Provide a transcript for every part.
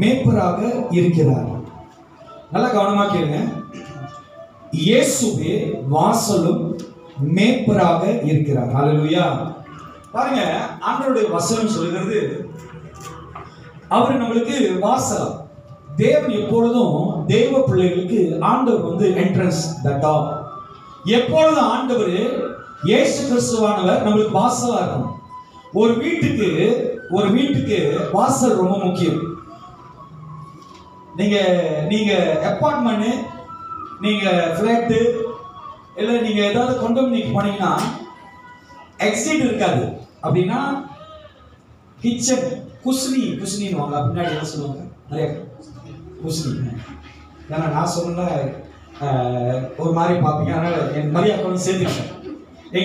மேய்ப்பராக இருக்கிறார். நல்லா கவனமா கேளுங்க. இயேசுவே வாசலும் மேய்ப்பராக இருக்கிறார். ஹல்லேலூயா. பாருங்க, ஆண்டவருடைய வசனம் சொல்லுகிறது அவர் நம்மளுக்கு வாசல். தேவன் எப்பொழுதும் தேவ பிள்ளைகளுக்கு ஆண்டவர் என்ட்ரன்ஸ் த டார். எப்பொழுதும் ஆண்டவர் இயேசு கிறிஸ்துவானவர் நம்மளுக்கு வாசலா இருக்கும். ஒரு வீட்டுக்கு வாசல் ரொம்ப முக்கியம். நீங்க அபார்ட்மெண்ட், நீங்க ஃபிளாட், இல்ல நீங்க ஏதாவது கொண்டோமினிக்கு போனீங்கன்னா எக்ஸிட் இருக்காது. அப்படின்னா கிச்சன் குஸ்னின்னு வாங்க. பின்னாடி என்ன சொல்லுவாங்க? நிறைய குஸ்னி. ஏன்னா நான் சொன்ன ஒரு மாதிரி பார்ப்பீங்க. அதனால என் மரியா கொஞ்சம் சேர்த்துக்கேன்.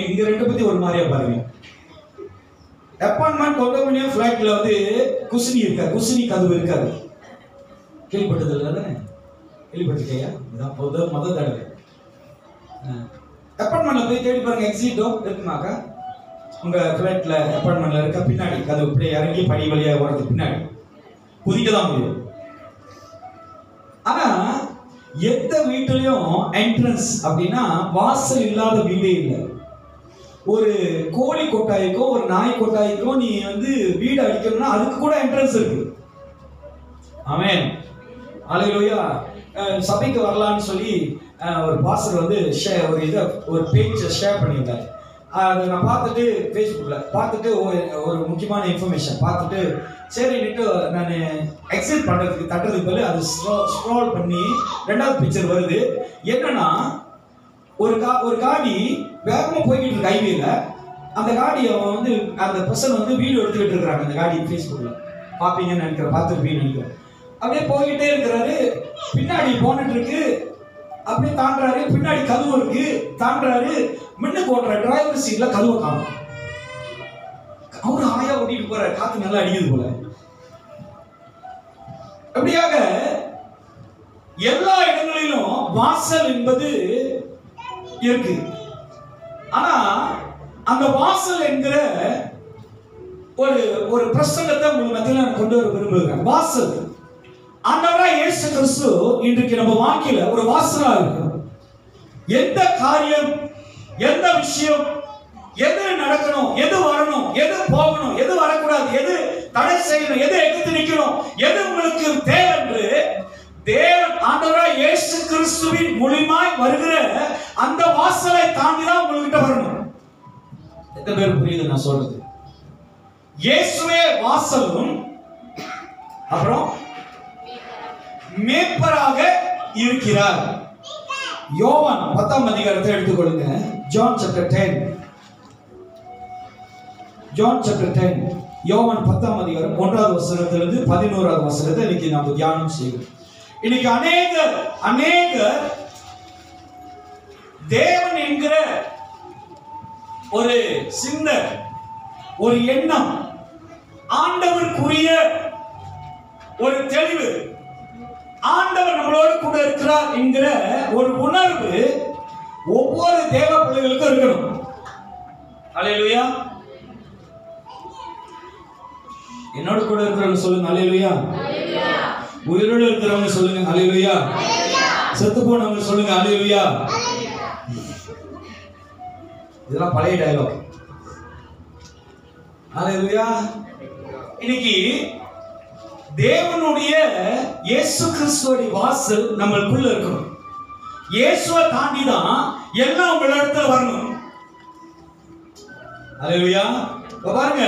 இங்க ரெண்டு பத்தி ஒரு மாதிரியா பாருங்க. அபார்ட்மெண்ட், கொண்டோமினியம், ஃபிளாட்ல குஸ்னி இருக்காது. குஸ்னி கதவு இருக்காது. கேள்விப்பட்டது இல்லை தானே? கேள்விப்பட்டிருக்கையா? இதான் முதல் தடவை. அபார்ட்மெண்ட்ல போய் தேடி பாருங்க, எக்ஸிட் டோர் இருக்குனாக்கா உங்க ஃபிளாட்ல அபார்ட்மெண்ட்ல இருக்க பின்னாடி கதவு இப்படியே இறங்கி படி வழியா ஓடுறது பின்னாடி குதிக்க தான் முடியும். ஆனா எந்த வீட்டுலயும் என்ட்ரன்ஸ் அப்படின்னா வாசல் இல்லாத வீடே இல்லை. ஒரு கோழி கொட்டாய்க்கோ ஒரு நாய் கொட்டாய்க்கோ நீ வீடு அடிக்கணும்னா அதுக்கு கூட என்ட்ரன்ஸ் இருக்கு. ஆமென். ஹல்லேலூயா. சபைக்கு வரலான்னு சொல்லி ஒரு பாஸ்டர் ஒரு பேஜ் ஷேர் பண்ணியிருந்தார். அதை நான் பார்த்துட்டு ஃபேஸ்புக்ல பார்த்துட்டு ஒரு முக்கியமான இன்ஃபர்மேஷன் பார்த்துட்டு சரின்னுட்டு நான் எக்ஸிட் பண்றதுக்கு தட்டுறதுக்கு பதில் அது ஸ்க்ரால் பண்ணி ரெண்டாவது பிக்சர் வருது. என்னன்னா ஒரு காடி வேகமா போய்கிட்டு இருக்கு ஹைவேல. அந்த காடி அந்த பர்சன் வீடியோ எடுத்துக்கிட்டு இருக்கிறாங்க. அந்த காடி ஃபேஸ்புக்ல பார்ப்பீங்கன்னு நினைக்கிறேன், பார்த்துருப்பீங்கன்னு நினைக்கிறேன். அப்படியே போய்கிட்டே இருக்கிறாரு. பின்னாடி போனிட்டு இருக்கு. அப்படியே தாண்டாரு. பின்னாடி கதவு இருக்கு. தாண்டாரு. முன்னுக்கு ஓட்டுற டிரைவர் சீட்ல கதவை காணும். அவரு ஆயா ஓட்டிட்டு போற, காத்து நல்லா அடிக்குது போல. அப்படியாக எல்லா இடங்களிலும் வாசல் என்பது இருக்கு. ஆனா அந்த வாசல் என்கிற ஒரு பிரசங்கத்தை உங்களுக்கு மத்தியில நான் கொண்டு வர விரும்புகிறேன். வாசல் ஆண்டவராய் இயேசு கிறிஸ்து இன்றைக்கு நம்ம வாழ்க்கையில ஒரு வாசலா இருக்கு. எந்த காரியம், எந்த விஷயம், எது நடக்கணும், எது வரணும், எது போகணும், எது வரக்கூடாது, எது தடை செய்யணும், எது எதிர்த்து நிக்கணும், எது உங்களுக்கு தேவை என்று தேவன் ஆண்டவராய் இயேசு கிறிஸ்துவின் மூலமாய் வருகிற அந்த வாசலை தாண்டி தான் உங்ககிட்ட வரணும். எத்தனை பேர் புரியுது நான் சொல்றது? இயேசுவே வாசலும் அப்புறம் மேய்ப்பராக இருக்கிறார். யோவான் 10ஆம் அதிகாரத்தை எடுத்துக்கொள்ளுங்க. John chapter 10. யோவான் 10ஆம் அதிகாரம் 1வது வசனத்திலிருந்து 11வது வசனத்தை இன்னைக்கு நாம் தியானம் செய்வோம். இன்னைக்கு அநேக தேவன் என்கிற ஒரு சிந்தை, ஒரு எண்ணம், ஆண்டவருக்குரிய ஒரு தெளிவு, ஆண்டவர் நம்மளோடு கூட இருக்கிறார் என்கிற ஒரு உணர்வு ஒவ்வொரு தேவ பிள்ளைகளுக்கும் இருக்கணும். அல்லேலூயா. என்னோட கூட இருக்கிறவங்க சொல்லுங்க அல்லேலூயா. உயிரோடு இருக்கிறவங்க சொல்லுங்க அல்லேலூயா. செத்து போனவங்க சொல்லுங்க அல்லேலூயா. இதெல்லாம் பழைய டயலாக். அல்லேலூயா. இன்னைக்கு தேவனுடைய இயேசு கிறிஸ்துவோட வாசல் நம்மளுக்குள்ள இருக்கணும். இயேசுவை தாண்டி தான் எல்லாம் உங்க இடத்துல வரணும். அல்லேலூயா. பாருங்க,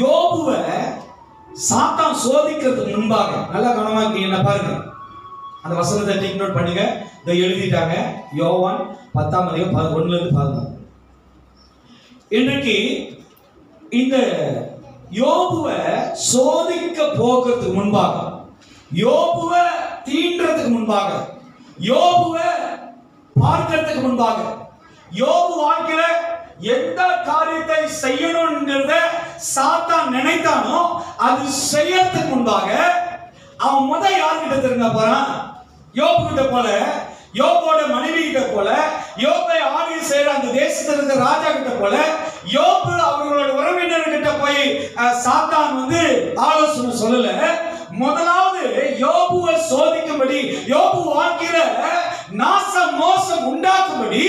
யோபுவை சாத்தான் சோதிக்கிறதுக்கு முன்பாக நல்லா கவனமா இருக்கீங்க. பாருங்க, அந்த வசனத்தை டேக் நோட் பண்ணுங்க. இதை எழுதிட்டாங்க. யோவான் 10ஆம் அதிகாரம் 1லிருந்து 11. இன்றைக்கு இந்த யோபுவை சோதிக்க போகிறதுக்கு முன்பாக, யோபுவை தீண்டுறதுக்கு முன்பாக, யோபுவை பார்க்கிறதுக்கு முன்பாக, யோபு வாழ்க்கையில எந்த காரியத்தை செய்யணும்ங்கிறத சாத்தான் நினைத்தானோ அது செய்யறதுக்கு முன்பாக அவன் யார்கிட்ட திரும்ப போறான்? யோபு கிட்ட போல, யோபோட மனைவி கிட்ட போல, யோபை ஆளுகை செய்யற அந்த தேசத்துல இருக்க ராஜா கிட்ட போல யோபு அவர்களோட உறவினர்கிட்ட போய் சாத்தான் வந்து ஆலோசனை சொல்லல. முதலாவது யோபுவை சோதிக்கும்படி, யோபு வாழ்க்கையில நாசம் மோசம் உண்டாக்கும்படி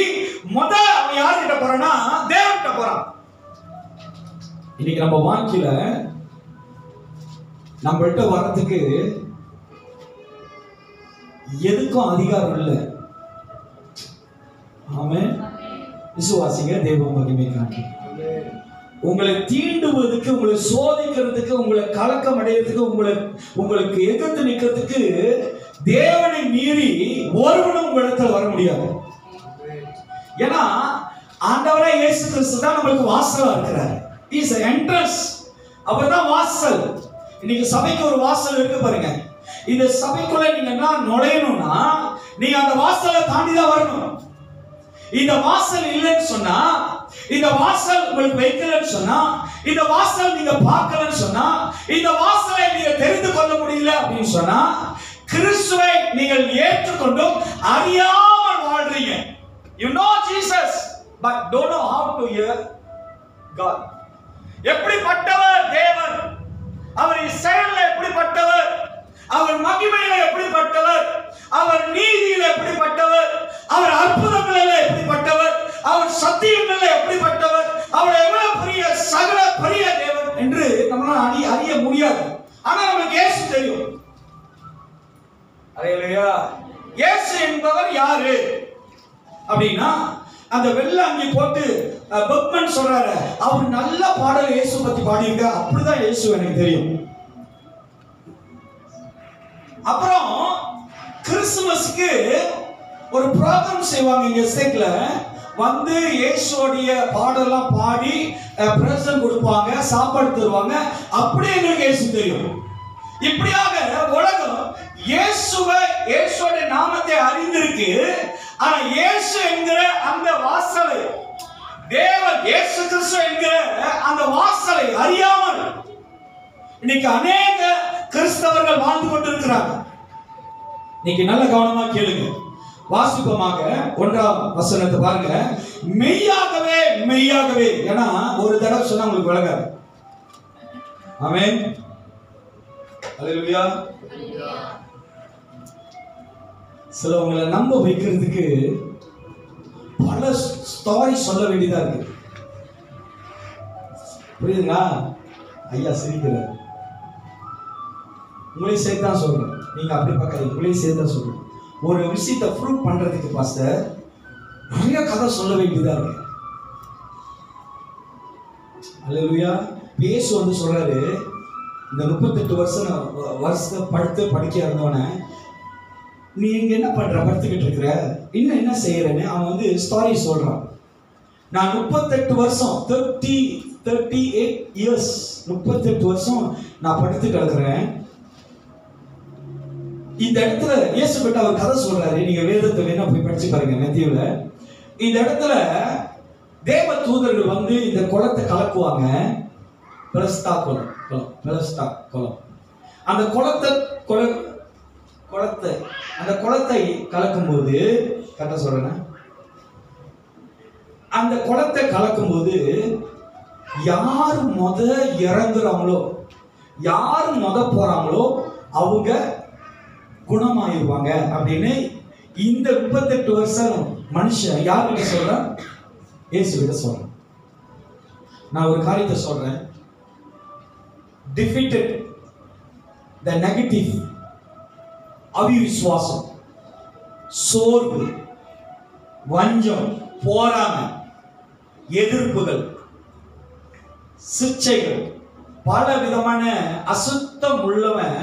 அவன் யார்கிட்ட போறான்னா தேவன்கிட்ட போறான். இன்னைக்கு நம்ம வாழ்க்கையில நம்மள்ட்ட வர்றதுக்கு எதுக்கும் அதிகாரம் இல்லை. ஆமென். விசுவாசிங்க, தேவ மகிமை காண்பி. உங்களை தீண்டுவதற்கு, உங்களை சோதிக்கிறதுக்கு, உங்களை கலக்கம் அடையிறதுக்கு, உங்களுக்கு எதிர்த்து நிற்கிறதுக்கு தேவனை மீறி ஒருவனும் உங்களிடத்தில் வர முடியாது. ஏன்னா ஆண்டவரே இயேசு கிறிஸ்து தான் நம்மளுக்கு வாசலா இருக்கிறார். Is entrance. அவர் தான் வாசல். இன்னைக்கு சபைக்கு ஒரு வாசல் இருக்கு பாருங்க. இந்த சபைக்குள்ள நீங்க என்ன நுழையணும்னா நீங்க அந்த வாசலை தாண்டி தான் வரணும். இந்த வாசல் இல்லைன்னு சொன்னா, இந்த வாசல் உங்களுக்கு வைக்கலன்னு சொன்னா, இந்த வாசல் நீங்க பார்க்கலன்னு சொன்னா, இந்த வாசலை நீங்க தெரிந்து கொள்ள முடியல அப்படின்னு சொன்னா, கிறிஸ்துவை நீங்கள் ஏற்றுக்கொண்டும் அறியாமல் வாழ்றீங்க. You know Jesus but don't know how to hear God. எப்படிப்பட்டவர் தேவன், அவர் இஸ்ரவேல்ல எப்படிப்பட்டவர், அவர் மகிமையில எப்படிப்பட்டவர், அவர் நீதியில எப்படிப்பட்டவர், அவர் அற்புதங்களில எப்படிப்பட்டவர், அவர் சத்தியங்களில எப்படிப்பட்டவர், அவர் எவ்வளவு பெரிய சகல பெரிய தேவன் என்று நம்மளால அறிய முடியாது. ஆனா நமக்கு இயேசு தெரியும். அல்லேலூயா. இயேசு என்பவர் யாரு அப்படின்னா, அந்த வெள்ளை அங்கி போட்டு பக்மன் சொல்றாரு, அவர் நல்ல பாடல் இயேசு பத்தி பாடியிருக்க, அப்படிதான் இயேசு எனக்கு தெரியும். அப்புறம் கிறிஸ்துமஸ்க்கு ஒரு ப்ரோக்ராம் செய்வாங்க இங்க ஸ்டேட்ல. வந்து இயேசுவோடைய பாடலாம் பாடி பிரசன்ட் கொடுப்பாங்க, சாப்பாடு தருவாங்க. அப்படியே எங்களுக்கு இயேசு தெரியும். இப்படியாக உலகம் இயேசுவோட நாமத்தை அறிந்திருக்கு. ஆனா இயேசு என்கிற அந்த வாசலை, தேவன் இயேசு கிறிஸ்து என்கிற அந்த வாசலை அறியாமல் இன்னைக்கு அநேக கிறிஸ்தவர்கள் வாழ்ந்து கொண்டிருக்கிறாங்க. இன்னைக்கு நல்ல கவனமா கேளுங்க. வாசிப்பமாக 1ஆம் வசனத்தை பாருங்க. மெய்யாகவே மெய்யாகவே, ஏன்னா ஒரு தடவை சொன்னா உங்களுக்கு விளங்காது. ஆமென். அல்லேலூயா. சில உங்களை நம்ப வைக்கிறதுக்கு பல ஸ்டோரி சொல்ல வேண்டியதா இருக்கு. புரியுதுங்களா? ஐயா சிரிக்கிறார். உங்களையும் சேர்த்து தான் சொல்றேன். நீங்க அப்படி பார்க்காதீங்க, உங்களையும் சேர்த்து தான் சொல்றேன். ஒரு விஷயத்தை ப்ரூவ் பண்றதுக்கு பாஸ்டர் நிறைய கதை சொல்ல வேண்டியதா இருக்கு. அல்லேலூயா. இயேசு வந்து சொல்றாரு, இந்த 38 வருஷம் படுத்து படிக்க இருந்தவன, நீ இங்க என்ன பண்ற, படுத்துக்கிட்டு இருக்கிற, இன்னும் என்ன செய்யறேன்னு அவன் வந்து ஸ்டோரி சொல்றான். நான் 38 வருஷம் 38 இயர்ஸ் 38 வருஷம் நான் படுத்து கிடக்குறேன். இந்த இடத்துல இயேசு கிட்ட அவர் கதை சொல்றாரு. நீங்க வேதத்தை வேணா போய் படிச்சு பாருங்க மத்தேயுல. இந்த இடத்துல தேவ தூதர்கள் வந்து இந்த குளத்தை கலக்குவாங்க. பெலஸ்தா குளம். அந்த குளத்தை கலக்கும்போது, கரெக்டா சொல்றேன், அந்த குளத்தை கலக்கும்போது யார் இறங்குறாங்களோ, யார் போறாங்களோ அவங்க குணமாயிருவாங்க அப்படின்னு இந்த 38 வருஷம் மனுஷன் யார்கிட்ட சொல்றான்? இயேசு கிட்ட சொல்றான். நான் ஒரு காரியத்தை சொல்றேன். defeated the negative, அவிசுவாசம், சோர்வு, வஞ்சம், போராமை, எதிர்ப்புகள், சிச்சைகள், பல விதமான அசுத்தம் உள்ளவன்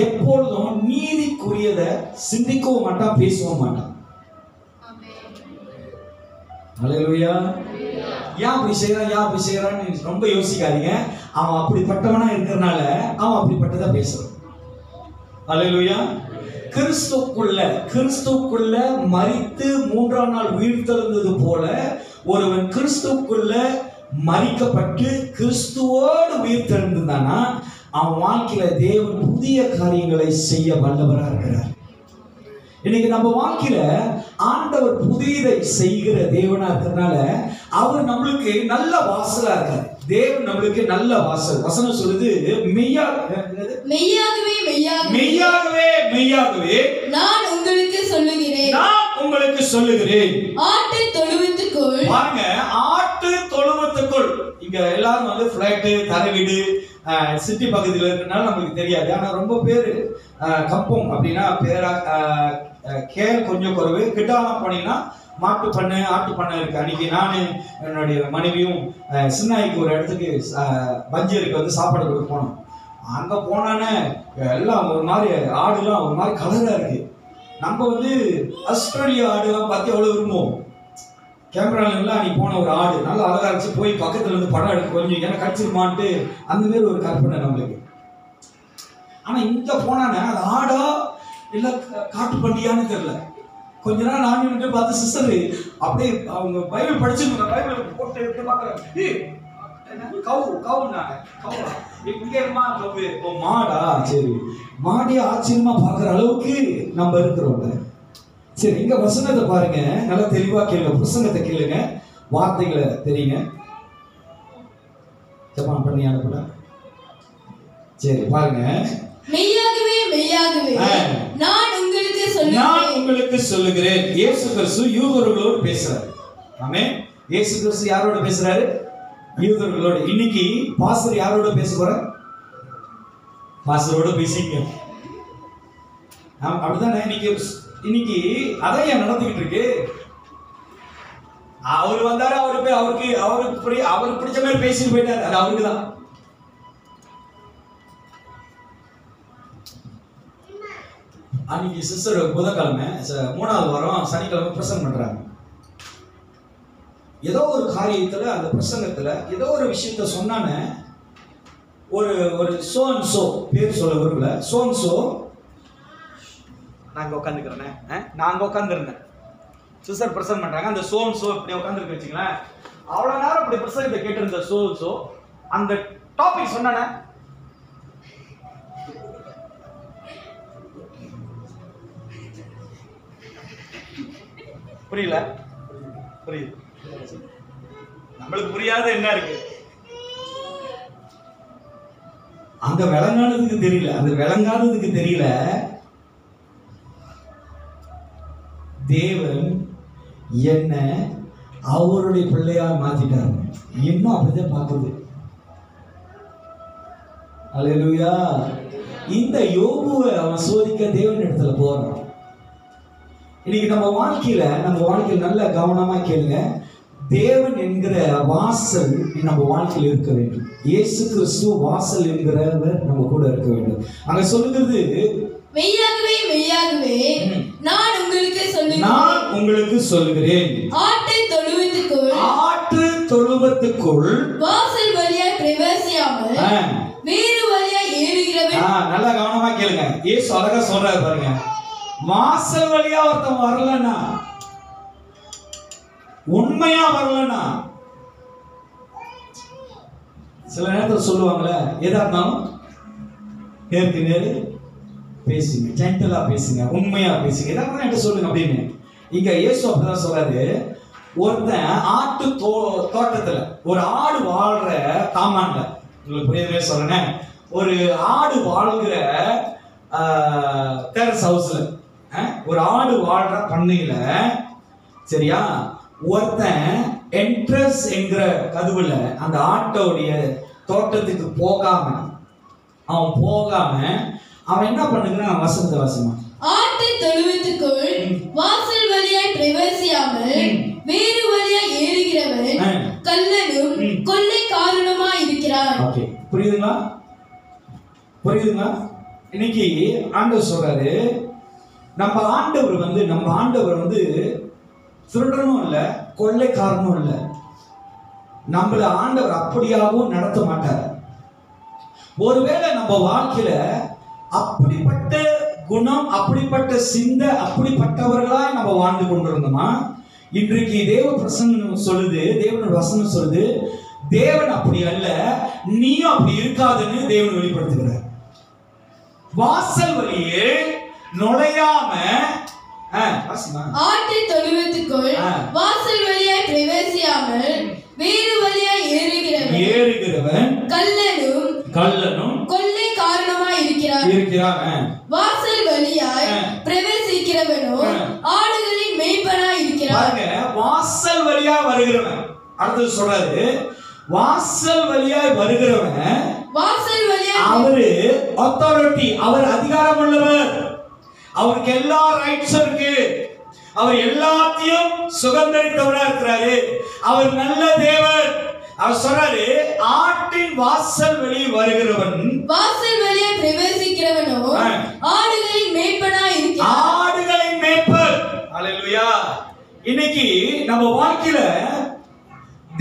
எப்பொழுதும் நீதிக்குரியதை சிந்திக்கவும் மாட்டான், பேசவும் மாட்டான். அல்லேலூயா. ஏன் அப்படி செய்யறான்னு ரொம்ப யோசிக்காதீங்க. அவன் அப்படிப்பட்டவனா இருக்கிறனால அவன் அப்படிப்பட்டதா பேசுறான். அல்லேலூயா. கிறிஸ்துவுக்குள்ள மரித்து 3ஆம் நாள் உயிர்த்தெழுந்தது போல ஒருவன் கிறிஸ்துவுக்குள்ள மரிக்கப்பட்டு கிறிஸ்துவோடு உயிர்த்தெழுந்தானா அவன் வாழ்க்கையில தேவன் புதிய காரியங்களை செய்ய வல்லவராக இருக்கிறார். இன்னைக்கு நம்ம வாழ்க்கையில ஆண்டவர் புதியதை செய்கிற தேவனா இருக்கிறதுனால அவர் நம்மளுக்கு நல்ல வாசலா இருக்காரு. தேவன் நம்மளுக்கு நல்ல வாசல். வசனம் சொல்லுது, மெய்யாகவே மெய்யாகவே நான் உங்களுக்கு சொல்லுகிறேன். ஆட்டு தொழுவத்துக்குள் பாருங்க, ஆட்டு தொழுவத்துக்குள். இங்க எல்லாரும் வந்து பிளாட், தரை வீடு, சிட்டி பகுதியில் இருக்கிறனால நமக்கு தெரியாது. ஆனா ரொம்ப பேரு கம்பம் அப்படின்னா பேரா கேர் கொஞ்சம் குறைவு. கிட்டாலம் போனீங்கன்னா மாட்டு பண்ணை, ஆட்டு பண்ணை இருக்கு. அன்னைக்கு நான் என்னுடைய மனைவியும் சின்னாய்க்கு ஒரு இடத்துக்கு பஞ்சருக்கு வந்து சாப்பாடு கொடுக்க போனோம். அங்க போனானே எல்லாம் ஒரு மாதிரி ஆடுலாம் ஒரு மாதிரி கலரா இருக்கு. நம்ம வந்து ஆஸ்திரேலியா ஆடுலாம் பார்த்து எவ்வளவு விரும்புவோம். கேமராலாம் அன்னைக்கு போன ஒரு ஆடு நல்லா அழகா இருந்துச்சு. போய் பக்கத்துல இருந்து படம் எடுக்க கொஞ்சம் ஏன்னா கடிச்சிருமான்ட்டு அந்த மாதிரி ஒரு கற்பனை நம்மளுக்கு. ஆனா இங்க போனானே அது ஆடா இல்ல காட்டு பண்டியான்னு தெரியல. கொஞ்ச நாள் நான் விட்டு பார்த்து சிஸ்டர் அப்படியே அவங்க பைபிள் படிச்சுருக்காங்க. பைபிள் போட்டு எடுத்து பார்க்குறேன். மாடா, சரி மாடியா ஆச்சரியமா பார்க்குற அளவுக்கு நம்ம இருக்கிறோம். சரி, இங்க வசனத்தை பாருங்க, நல்லா தெளிவா கேளுங்க. புத்தகத்தை கேளுங்க, வார்த்தைகளை தெரியுங்க. ஜெபம் பண்ணி அனுப்புங்க. சரி பாருங்க, மெய்யாகவே நான் உங்களுக்கு சொல்லுகிறேன். இயேசு கிறிஸ்து யூதர்களோடு பேசுறாரு. ஆமென். இயேசு கிறிஸ்து யாரோட பேசுறாரு? யூதர்களோடு. இன்னைக்கு பாஸ்டர் யாரோட பேச போறார்? பாஸ்டரோட பேசிங்க. அப்படிதான் இன்னைக்கு அதான் ஏன் நடந்துகிட்டு இருக்கு. அவர் வந்தாரு, அவருக்கு பிடிச்ச மாதிரி பேசிட்டு போயிட்டாரு. அது அவருக்கு தான். அன்னைக்கு சிஸ்டர் புதன்கிழமை 3வது வாரம் சனிக்கிழமை பிரசங்கம் பண்றாங்க. ஏதோ ஒரு காரியத்துல அந்த பிரசங்கத்துல ஏதோ ஒரு விஷயத்த சொன்னானே, ஒரு சோ பேர் சொல்ல விரும்பல. சோ நாங்க உட்காந்துருந்தேன். சிஸ்டர் பிரசங்கம் பண்றாங்க. அந்த சோ இப்படி உட்காந்துருக்கு வச்சுங்களேன். அவ்வளவு நேரம் இப்படி பிரசங்கத்தை கேட்டிருந்த சோ அந்த டாபிக் சொன்னானே, புரியல? புரியுது. நம்மளுக்கு புரியாத என்ன இருக்கு? அந்த விளங்காததுக்கு தெரியல. அந்த விளங்காததுக்கு தெரியல. தேவன் என்ன அவருடைய பிள்ளையா மாத்திட்டாரு. இன்னும் அப்படிதான் பார்க்குது. அல்லேலூயா. இந்த யோபுவை அவன் சோதிக்க தேவன் இடத்துல போறான். இன்னைக்கு நம்ம வாழ்க்கையில நல்ல கவனமா கேளுங்க. தேவன் என்கிற வாசல் நம்ம வாழ்க்கையில் இருக்க வேண்டும். இயேசு கிறிஸ்து வாசல் என்கிறவர் நம்ம கூட இருக்க வேண்டும். அங்க சொல்லுகிறது, மெய்யாகவே நான் உங்களுக்கு சொல்லுகிறேன். ஆட்டு தொழுவத்துக்குள் வாசல் வழியாய் பிரவேசியாமல் வேறு வழியாய் ஏறுகிறவன். நல்லா கவனமா கேளுங்க. இயேசு அழகா சொல்றாரு பாருங்க. வாசல் வழியா ஒருத்தன் வரலன்னா, உண்மையா வரலன்னா, சில நேரத்தில் சொல்லுவாங்கல்ல, எதா இருந்தாலும் நேருக்கு நேரு பேசுங்க, ஜென்டலா பேசுங்க, உண்மையா பேசுங்க, எதா இருந்தாலும் என்கிட்ட சொல்லுங்க அப்படின்னு. இங்க இயேசு அப்படிதான் சொல்றாரு. ஒருத்தன் ஆட்டு தோட்டத்துல ஒரு ஆடு வாழ்ற காமான்ல, உங்களுக்கு புரியவே சொல்றேன், ஒரு ஆடு வாழ்கிற டெரஸ் ஹவுஸ்ல, ஒரு ஆடு வாழ்ற பண்ணையில, சரியா, ஒருத்தன் என்ட்ரன்ஸ் என்கிற கதவுல அந்த ஆட்டோடைய தோட்டத்துக்கு போகாம அவன் என்ன பண்ணுகிறான்? வசனத்தை வாசிமா. ஆட்டு தொழுவத்துக்குள் வாசல் வழியாய் பிரவேசியாமல் வேறு வழியாய் ஏறுகிறவன் கள்ளனும் கொள்ளைக்காரனுமா இருக்கிறான். ஓகே, புரியுதுங்களா? இன்னைக்கு ஆண்டவர் சொல்றாரு, நம்ம ஆண்டவர் வந்து திருடனும் இல்ல, கொள்ளைக்காரனும் இல்ல. நம்மள ஆண்டவர் அப்படியாகவும் நடத்த மாட்டார். ஒருவேளை நம்ம வாழ்க்கையில அப்படிப்பட்ட குணம், அப்படிப்பட்ட சிந்தை, அப்படிப்பட்டவர்களாய் நம்ம வாழ்ந்து கொண்டிருந்தோமா, இன்றைக்கு தேவனுடைய வசனம் சொல்லுது, தேவன் அப்படி அல்ல, நீயும் அப்படி இருக்காதுன்னு தேவன் வெளிப்படுத்துகிறார். வாசல் வழியே நுழையாம ஆட்டு தொழுவத்துக்குள் வாசல் வழியாய் பிரவேசியாமல் வேறு வழியாய் ஏறுகிறவன் கள்ளனும் கொள்ளைக்காரனுமாய் இருக்கிறான். வாசல் வழியாய் பிரவேசிக்கிறவனோ ஆடுகளின் மேய்ப்பனாய் இருக்கிறான். வாசல் வழியா வருகிறவன், அடுத்து சொல்றாரு வாசல் வழியாய் வருகிறவன், அவரு அத்தாரிட்டி, அவர் அதிகாரம் உள்ளவர், அவருக்கு எல்லா ரைட்ஸும் இருக்கு, அவர் எல்லாத்தையும் சுதந்திரித்தவரா இருக்கிறாரு, அவர் நல்ல தேவன். அவர் சொல்றாரு ஆட்டின் வாசல் வழி வருகிறவன், வாசல் வழியே பிரவேசிக்கிறவனோ ஆடுகளின் மேய்ப்பனாய் இருக்கிறான். ஆடுகளின் மேய்ப்பர். அல்லேலூயா. இன்னைக்கு நம்ம வாழ்க்கையில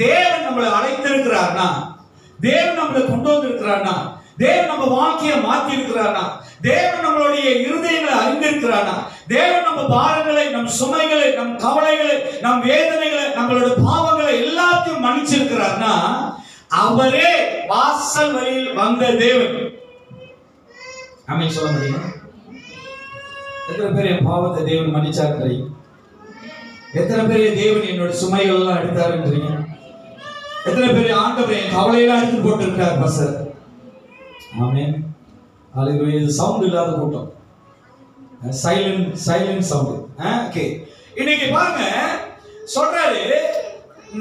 தேவன் நம்மளை அழைத்திருக்கிறார்னா, தேவன் நம்மளை கொண்டு வந்திருக்கிறார்னா, தேவன் நம்ம வாழ்க்கையை மாற்றி இருக்கிறார்னா, தேவன் நம்மளுடைய இருதயங்களை அறிந்திருக்கிறார்னா, தேவன் நம்ம பாரங்களை, நம் சுமைகளை, நம் கவலைகளை, நம் வேதனைகளை, நம்மளோட பாவங்களை எல்லாத்தையும் மன்னிச்சிருக்கிறார்னா, அவரே வாசல் வழியில் வந்த தேவன். ஆமென் சொல்ல முடியுமா? எத்தனை பேர் என் பாவத்தை தேவன் மன்னிச்சாருன்றீங்க? எத்தனை பேர் தேவன் என்னோட சுமைகள் எல்லாம் எடுத்தாருன்றீங்க? எத்தனை பேர் ஆண்டவர் என் கவலையெல்லாம் எடுத்து போட்டு இருக்கிறார் பாஸ்டர்? ஆமென். ஹalleluya. இது சவுண்ட் இல்லாத கூட்டம், சைலண்ட் சவுண்ட். ஓகே, இன்னைக்கு பாருங்க சொல்றாரு,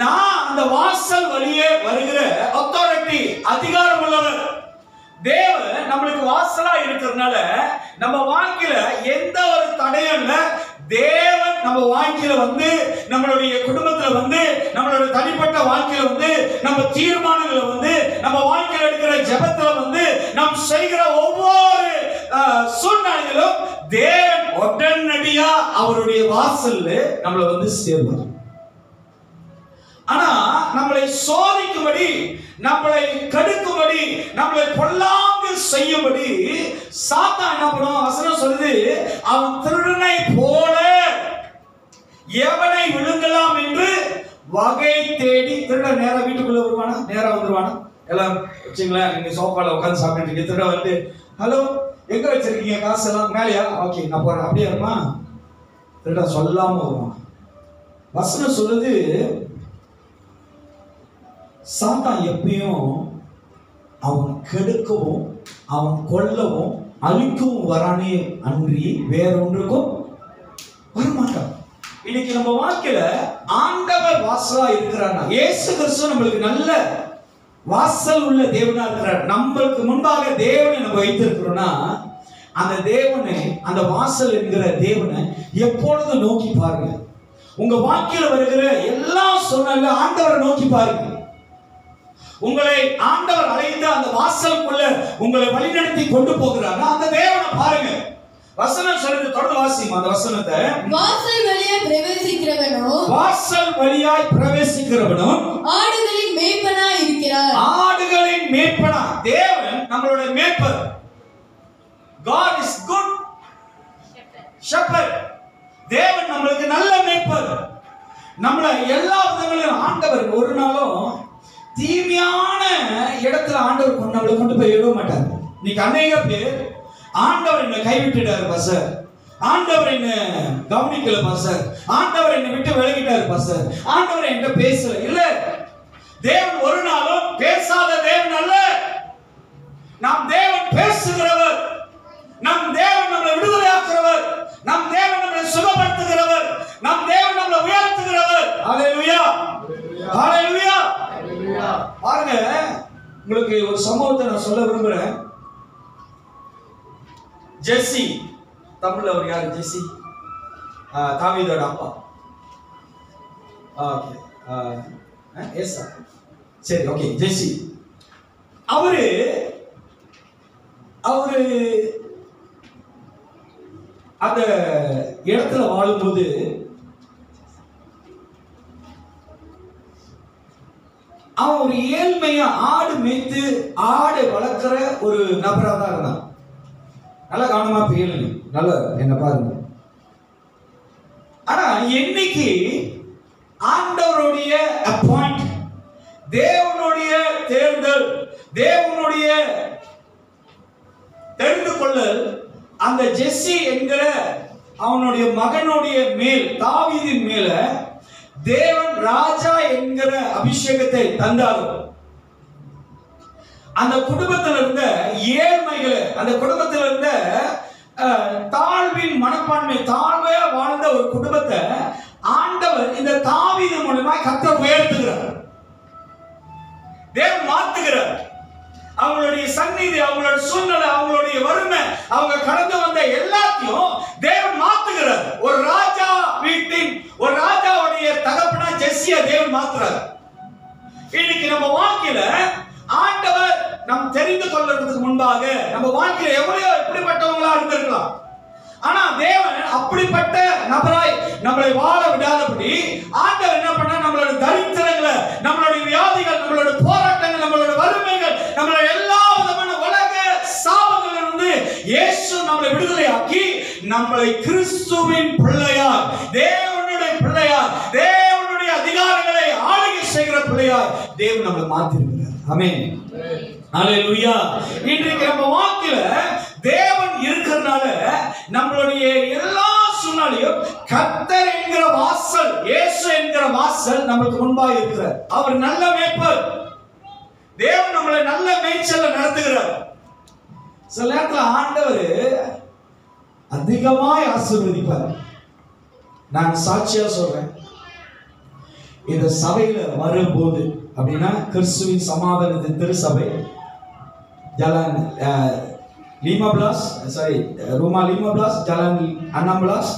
நான் அந்த வாசல் வழியே வருகிற அத்தாரிட்டி, அதிகாரம் உள்ளவர். தேவன் நம்மளுக்கு வாசலா இருக்கிறதுனால நம்ம வாழ்க்கையில எந்த ஒரு தடையும் இல்லை. தேவன் நம்ம வாழ்க்கையில வந்து, நம்மளுடைய குடும்பத்துல வந்து, நம்மளுடைய தனிப்பட்ட வாழ்க்கையில வந்து, நம்ம தீர்மானங்களை வந்து, நம்ம வாழ்க்கையில எடுக்கிற ஜெபத்துல வந்து, நாம் செய்கிற ஒவ்வொரு சூழ்நிலையிலும் தேவன் உடனடியா அவருடைய வாசல்ல நம்மளை வந்து சேர்வார். ஆனா நம்மளை சோதிக்கும்படி, நம்மளை கடுக்கும்படி, நம்மளை பொல்லாங்கு செய்யும்படி சாத்தான் என்ன பண்ணுவான்? வசனம் சொல்லுது, அவன் திருடனை போல எவனை விழுங்கலாம் என்று வகை தேடி. திருடன் நேரா வீட்டுக்குள்ள வருவானா? நேரா வந்துருவானா? எல்லாம் வச்சுங்களேன், நீங்க சோஃபால உட்காந்து சாப்பிட்டு இருக்கீங்க, திருட வந்து ஹலோ எங்க வச்சிருக்கீங்க காசு எல்லாம்? மேலையா? ஓகே நான் போறேன். அப்படியே இருமா? திருட சொல்லாம வருவான். வசனம் சொல்லுது, சாத்தான் எப்பயும் அவன் கெடுக்கவும், அவன் கொல்லவும், அழிக்கவும் வரானே அன்றி வேற ஒன்றுக்கும் வரமாட்டான். இன்னைக்கு நம்ம வாழ்க்கையில ஆண்டவர் வாசலா இருக்கிறார். இயேசு கிறிஸ்து நம்மளுக்கு நல்ல வாசல் உள்ள தேவனா இருக்கிறார். நம்மளுக்கு முன்பாக தேவனை நம்ம வைத்திருக்கிறோம்னா, அந்த தேவனை, அந்த வாசல் என்கிற தேவனை எப்பொழுதும் நோக்கி பாருங்க. உங்க வாழ்க்கையில வருகிற எல்லா சூழ்நிலை ஆண்டவரை நோக்கி பாருங்க. உங்களை ஆண்டவர் அழைத்து அந்த வாசலுக்குள்ள உங்களை வழிநடத்தி கொண்டு போகிறார். அந்த தேவனை பாருங்க. வசனம் சொல்லுது, தொடர்ந்து வாசிமா அந்த வசனத்தை. வாசல் வழியாய் பிரவேசிக்கிறவனோ, வாசல் வழியாய் பிரவேசிக்கிறவனோ ஆடுகளின் மேய்ப்பனாய் இருக்கிறார். ஆடுகளின் மேய்ப்பனா. தேவன் நம்மளுடைய மேய்ப்பர். God is good shepherd. தேவன் நம்மளுக்கு நல்ல மேய்ப்பர். நம்மள எல்லா விதங்களிலும் ஆண்டவர் ஒரு நாளும் தீமையான இடத்துல ஆண்டவர் நம்மளை கொண்டு போய் விட மாட்டார். இன்னைக்கு அநேக பேர் ஆண்டவர் என்னை கைவிட்டுட்டாரு பாஸ்டர், ஆண்டவர் என்ன கவனிக்கல பாஸ்டர், ஆண்டவர் என்னை விட்டு விலகிட்டாரு பாஸ்டர், ஆண்டவர் என்கிட்ட பேசல. இல்ல, தேவன் ஒரு நாளும் பேசாத தேவன் அல்ல. நம் தேவன் பேசுகிறவர், நம் தேவன் நம்மளை விடுதலையாக்குறவர், நம் தேவன் நம்மளை சுகப்படுத்துகிறவர், நம் தேவன் நம்மளை உயர்த்துகிறவர். ஹalleluya, ஹalleluya. பாருங்க, உங்களுக்கு ஒரு சம்பவத்தை நான் சொல்ல விரும்புறேன். ஜெஸ்ஸி, தமிழ்ல அவர் யாரு? ஜெஸ்ஸி, தாவீதோட அப்பா. எஸ் சரி, ஓகே. ஜெஸ்ஸி அவரு அந்த இடத்துல வாழும்போது அவன் ஒரு ஏழ்மையா ஆடு மேய்த்து ஆடு வளர்க்கிற ஒரு நபரா தான் இருந்தான். நல்லா கவனமா கேளுங்க, நல்லா என்ன பாருங்க. ஆனா என்னைக்கு ஆண்டவருடைய அப்பாயிண்ட், தேவனுடைய தேர்தல், தேவனுடைய தெரிந்து கொள்ளல், அந்த ஜெஸ்ஸி என்கிற அவனுடைய மகனுடைய மேல் தாவீதின் மேல தேவன் ராஜா என்கிற அபிஷேகத்தை தந்தார். அந்த குடும்பத்தில் இருந்த ஏழ்மைகளை, அந்த குடும்பத்தில் இருந்த தாழ்வின் மனப்பான்மை, தாழ்வையா வாழ்ந்த ஒரு குடும்பத்தை ஆண்டவர் இந்த தாவீது மூலமா கர்த்தர் உயர்த்துகிறார், தேவன் மாத்துகிறார். அவங்களுடைய சந்நிதி, அவங்களோட சூழ்நிலை, அவங்களுடைய வறுமை, அவங்க கடந்து வந்த எல்லாத்தையும் தேவன் மாத்துகிறார். ஒரு ராஜா வீட்டின் ஒரு ராஜாவுடைய தகப்பனா ஜெஸ்ஸியா தேவன் மாத்துறார். இன்னைக்கு நம்ம வாழ்க்கையில ஆண்டவர் நாம் தெரிந்து கொள்றதுக்கு முன்பாக நம்ம வாழ்க்கையில எவ்வளவு எப்படிப்பட்டவங்களா இருந்திருக்கலாம். ஆனா தேவன் அப்படிப்பட்ட நபராய் நம்மளை வாழ விடாதபடி ஆண்டவர் என்ன பண்ண, நம்மளோட தரித்திரங்களை, நம்மளுடைய வியாதிகள், நம்மளோட போராட்டங்கள், நம்மளோட வறுமைகள், நம்மளோட எல்லா விதமான உலக சாபங்களிலிருந்து இயேசு நம்மளை விடுதலையாக்கி நம்மளை கிறிஸ்துவின் பிள்ளையார், தேவனுடைய பிள்ளையார், தேவனுடைய அதிகாரங்களை ஆளுகை செய்கிற பிள்ளையார் தேவன் நம்மளை மாத்திருக்கிறார். ஆமென், ஹல்லேலூயா. இன்றைக்கு நம்ம வாழ்க்கையில தேவன் இருக்கிறதுனால நம்மளுடைய எல்லா சூழ்நிலையும் கர்த்தர் என்கிற வாசல், இயேசு என்கிற வாசல் நமக்கு முன்பாக இருக்கிறார். அவர் நல்ல மேய்ப்பர். தேவன் நம்மளை நல்ல மேய்ச்சல்ல நடத்துகிறார். சில நேரத்தில் ஆண்டவர் அதிகமாய் ஆசீர்வதிப்பார். நான் சாட்சியா சொல்றேன், இந்த சபையில வரும்போது அப்படின்னா கிறிஸ்துவின் சமாதானத்தின் திருசபை ஜலான் லீமா பிளாஸ், சாரி ரூமா லீமா பிளாஸ், ஜலான் அண்ணாம் பிளாஸ்,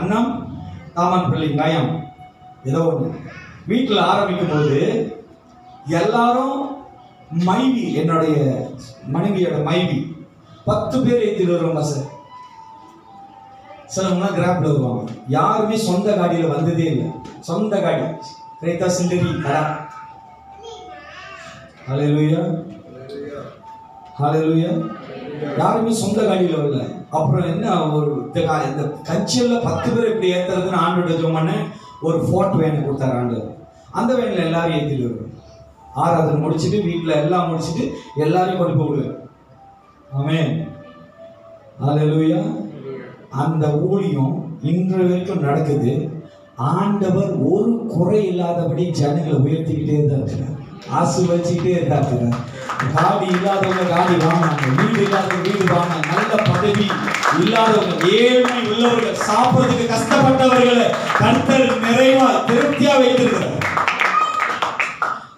அண்ணாம் தாமன் பள்ளி நயம், ஏதோ ஒன்று வீட்டில் ஆரம்பிக்கும் போது எல்லாரும் மைவி, என்னுடைய மனைவியோட மைவி 10 பேர் ஏற்றிட்டு வருவாங்க சார். சிலவங்க கிராப்ல வருவாங்க. யாருமே சொந்த காடியில் வந்ததே இல்லை. சொந்த காடி கிரேத்தா சிண்டரி கடா. ஹல்லேலூயா, ஹல்லேலூயா. யாருமே சொந்த காடியில் வரல. அப்புறம் என்ன, ஒரு இந்த கட்சியில் 10 பேர் இப்படி ஏற்றுறதுன்னு ஆண்டோட ஜோமான ஒரு ஃபோர்ட் வேன் கொடுத்தாரு ஆண்டவர். அந்த வேனில் எல்லாரும் ஏற்றிட்டு வருவேன். ஆராதனை முடிச்சுட்டு வீட்டில் எல்லாம் முடிச்சுட்டு எல்லாரையும் கொண்டு போய் விடுவேன். ஆமென், ஹல்லேலூயா. அந்த ஊழியம் இன்று வரைக்கும் நடக்குது. ஆண்டவர் ஒரு குறை இல்லாதபடி ஜனங்களை உயர்த்திக்கிட்டே தான் இருக்கிறார், ஆசீர்வதிச்சுக்கிட்டே இருக்கிறார். காடி இல்லாதவங்க காடி வாங்கினாங்க, வீடு இல்லாதவங்க வீடு வாங்கினாங்க, நல்ல பதவி இல்லாதவங்க, ஏழ்மை உள்ளவர்கள், சாப்பிடுறதுக்கு கஷ்டப்பட்டவர்களை கர்த்தர் நிறைவா திருப்தியா வைத்திருக்கிறார்.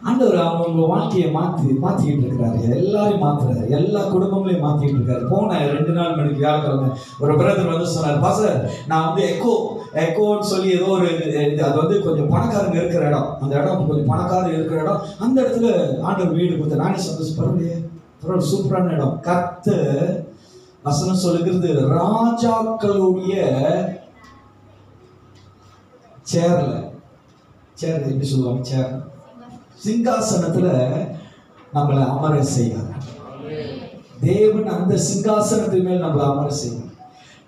ஆண்டவர் அவங்க வாழ்க்கையை மாத்திக்கிட்டு இருக்கிறாரு. எல்லாரையும் மாத்துறாரு, எல்லா குடும்பங்களையும் மாத்திக்கிட்டு இருக்காரு. போன 2 நாள் மணிக்கு வியாழக்கிழமை ஒரு பிரதர் வந்து சொன்னார், பாஸ்டர் நான் வந்து எக்கோன்னு சொல்லி ஏதோ ஒரு அது வந்து கொஞ்சம் பணக்காரங்க இருக்கிற இடம், அந்த இடம் கொஞ்சம் பணக்காரங்க இருக்கிற இடம், அந்த இடத்துல ஆண்டவர் வீடு கொடுத்த. நானே சந்தோஷப்படுறேன், பரவாயில்ல, சூப்பரான இடம். கர்த்தர் வசனம் சொல்லுகிறது, ராஜாக்களுடைய சேர் எப்படி சொல்லுவாங்க, சேர் சிங்காசனத்துல நம்மளை அமர செய்வார். தேவன் அந்த சிங்காசனத்தின் மேல் நம்மளை அமர செய்வார்.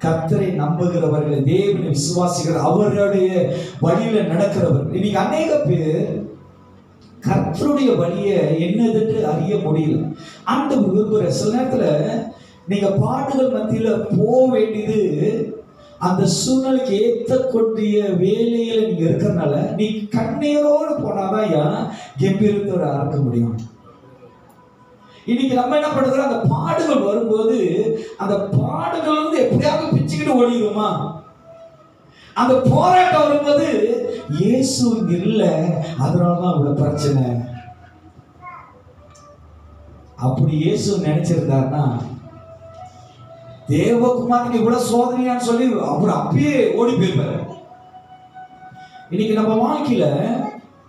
கர்த்தரை நம்புகிறவர்களை, தேவனை விசுவாசிக்கிற, அவருடைய வழியில நடக்கிறவர்கள். இன்னைக்கு அநேக பேர் கர்த்தருடைய வழியை என்னதென்று அறிய முடியல. அந்த விரும்புகிற சில நேரத்துல நீங்க பாட்டுகள் மத்தியில போக வேண்டியது, அந்த சூழ்நிலைக்கு ஏற்றக்கூடிய வேலையில நீங்க இருக்கிறதுனால நீ கண்ணீரோடு போனாதான் கம்பீரத்தோட அறக்க முடியும். இன்னைக்கு நம்ம என்ன பண்ணுறோம், அந்த பாடுகள் வரும்போது அந்த பாடுகள் வந்து எப்படியாவது பிச்சுக்கிட்டு ஓடிடுமா. அந்த போராட்டம் வரும்போது இயேசு இங்க இல்லை, அதனாலதான் அவ்வளவு பிரச்சனை. அப்படி இயேசு நினைச்சிருந்தாருன்னா தேவகுமாருக்கு இவ்வளவு சோதனையான்னு சொல்லி அவர் அப்பயே ஓடி போயிருப்பாரு. இன்னைக்கு நம்ம வாழ்க்கையில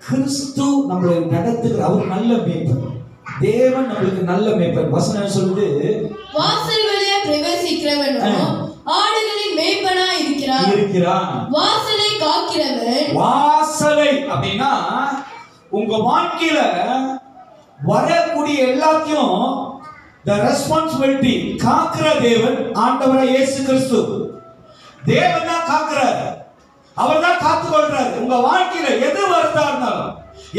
கிறிஸ்து நம்மளை நடத்துகிற அவர் நல்ல மேய்ப்பர். தேவன் நம்மளுக்கு நல்ல மேய்ப்பர். வசனம் சொல்லுது, வாசல் வழியா பிரவேசிக்கிறவனும் ஆடுகளின் மேய்ப்பனா இருக்கிறான். வாசலை காக்கிறவன், வாசலை அப்படின்னா உங்க வாழ்க்கையில வரக்கூடிய எல்லாத்தையும் the responsibility காக்கிற தேவன் ஆண்டவராய் இயேசு கிறிஸ்து. தேவன் தான் காக்கிறார், அவர் தான் காத்துக்கொள்றார். உங்க வாழ்க்கையில எது வருதா இருந்தாலும்,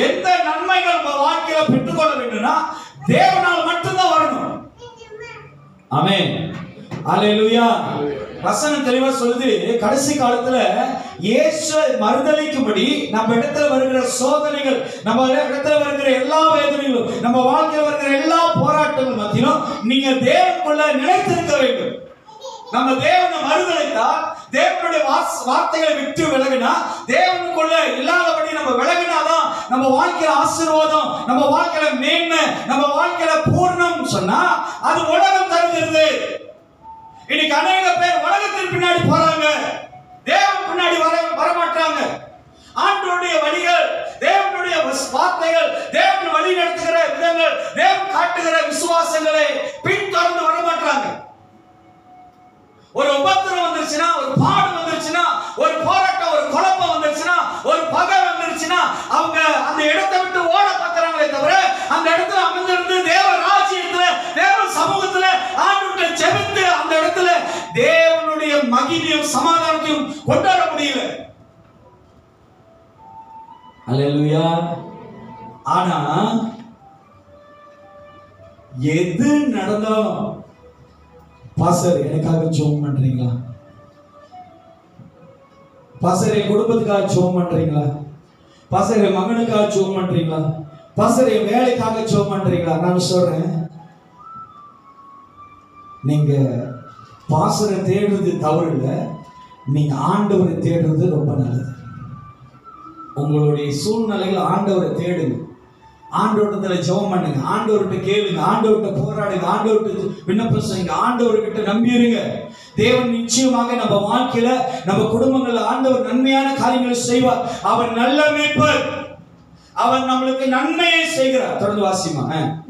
எந்த நன்மைகள் உங்க வாழ்க்கையில பெற்றுக்கொள்ள வேண்டும்னா தேவனால் மட்டும்தான் வரணும். ஆமென். அல்லேலூயா. வசனம் தெளிவா சொல்லுது, கடைசி காலத்துல இயேசு மறுதலிக்கும்படி நம்ம இடத்துல வருகிற சோதனைகள், நம்ம இடத்துல வருகிற எல்லா வேதனைகளும், நம்ம வாழ்க்கையில் வருகிற எல்லா போராட்டங்கள் மத்தியிலும் நீங்க தேவனுக்குள்ள நிலைத்திருக்க வேண்டும். நம்ம தேவனை மறுதலித்தா, தேவனுடைய வார்த்தைகளை விட்டு விலகினா, தேவனுக்குள்ள இல்லாதபடி நம்ம விலகினாதான் நம்ம வாழ்க்கையில ஆசீர்வாதம், நம்ம வாழ்க்கையில மேன்மை, நம்ம வாழ்க்கையில பூர்ணம் சொன்னா அது உலகம் தருகிறது. இன்னைக்கு அநேக பேர் உலகத்தின் பின்னாடி போறாங்க, தேவன் பின்னாடி வரமாட்டாங்க. ஆண்டவருடைய வழிகள், தேவனுடைய வார்த்தைகள், தேவன் வழி நடத்துகிற விதங்கள், தேவன் காட்டுகிற விசுவாசங்களை பின்தொடர்ந்து வரமாட்டாங்க. ஒரு உபத்திரம் வந்துருச்சுன்னா, ஒரு பாடு வந்துருச்சுன்னா, ஒரு போராட்டம், ஒரு குழப்பம் வந்துருச்சுன்னா, ஒரு பகை வந்துருச்சுன்னா, அவங்க அந்த இடத்தை விட்டு ஓட பார்க்கறாங்களே தவிர அந்த இடத்துல அமர்ந்திருந்து தேவ ராஜ்யத்துல, தேவ சமூகத்துல ஆண்டவர்கிட்ட ஜெபித்து அந்த இடத்துல தேவனுடைய மகிமையும் சமாதானத்தையும் கொண்டாட முடியல. அல்லேலூயா. ஆனா எது நடந்தாலும், பாஸ்டர் எனக்காக ஜெபம் பண்றீங்களா? பாஸ்டர் என் குடும்பத்துக்காக ஜெபம் பண்றீங்களா? பாஸ்டர் என் மகனுக்காக ஜெபம் பண்றீங்களா? பாஸ்டர் என் வேலைக்காக ஜெபம் பண்றீங்களா? நான் சொல்றேன், நீங்க பாஸ்டரை தேடுறது தவறு இல்லை, நீங்க ஆண்டவரை தேடுறது ரொம்ப நல்லது. உங்களுடைய சூழ்நிலைகள் ஆண்டவரை தேடுங்க, ஆண்டவரத்துல ஜெபம் பண்ணுங்க, ஆண்டவர்கிட்ட கேளுங்க, ஆண்டவர்கிட்ட போராடுங்க, ஆண்டவர்கிட்ட விண்ணப்பம் செய்யுங்க, ஆண்டவர்கிட்ட நம்பியிருங்க. தேவன் நிச்சயமாக நம்ம வாழ்க்கையில, நம்ம குடும்பங்கள்ல ஆண்டவர் நன்மையான காரியங்களை செய்வார். அவன் நல்ல மேய்ப்பர், அவன் நம்மளுக்கு நன்மையை செய்கிறார். தொடர்ந்து வாசிமா.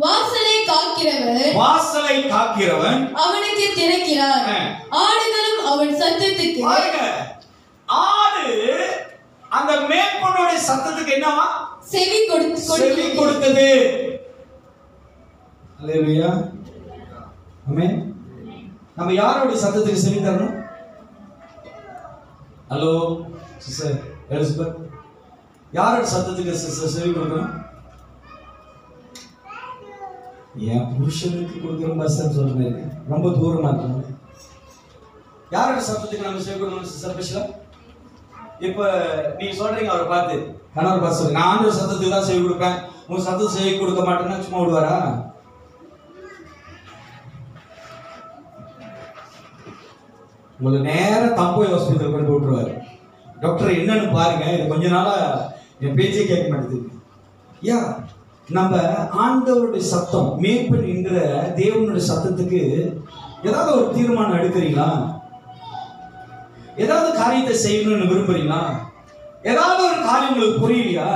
வாசலை காக்கிறவன், வாசலை காக்கிறவன் அவனுக்கு திறக்கிறார், ஆடுகளும் அவன் சத்தத்துக்கு. பாருங்க, ஆடு அந்த மேய்ப்பனுடைய சத்தத்துக்கு என்னவா? செவி கொடுத்தது. அல்லேலூயா. ஆமென். நம்ம யாரோட சத்தத்துக்கு செவி தரணும்? ஹலோ சிஸ்டர் எலிசபெத், யாரோட சத்தத்துக்கு சிஸ்டர் செவி கொடுக்கணும்? என் புருஷனுக்கு கொடுக்குறோம் பஸ்ன்னு சொல்றேன், ரொம்ப தூரமா இருக்கு. யாரோட சத்தத்துக்கு நம்ம செவி கொடுக்கணும் சிஸ்டர் ஸ்பெஷலா? இப்ப நீங்க சொல்றீங்க அவரை பார்த்து, கணவர் பார்த்து சொல்றீங்க, நான் ஆண்டவர் சத்தத்துக்கு தான் செவி கொடுப்பேன், உங்க சத்தத்தை செவி கொடுக்க மாட்டேன்னா சும்மா விடுவாரா? உங்களை நேரம் தம்போய் ஹாஸ்பிட்டல் கொண்டு விட்டுருவாரு. டாக்டர் என்னன்னு பாருங்க, இது கொஞ்ச நாளா என் பேச்சே கேட்க மாட்டேங்குது. யா, நம்ம ஆண்டவருடைய சத்தம், மேய்ப்பன் என்கிற தேவனுடைய சத்தத்துக்கு ஏதாவது ஒரு தீர்மானம் எடுக்கிறீங்களா? ஏதாவது காரியத்தை செய்யணும்னு விரும்புறீங்களா? ஏதாவது ஒரு காரியம் உங்களுக்கு புரியலையா?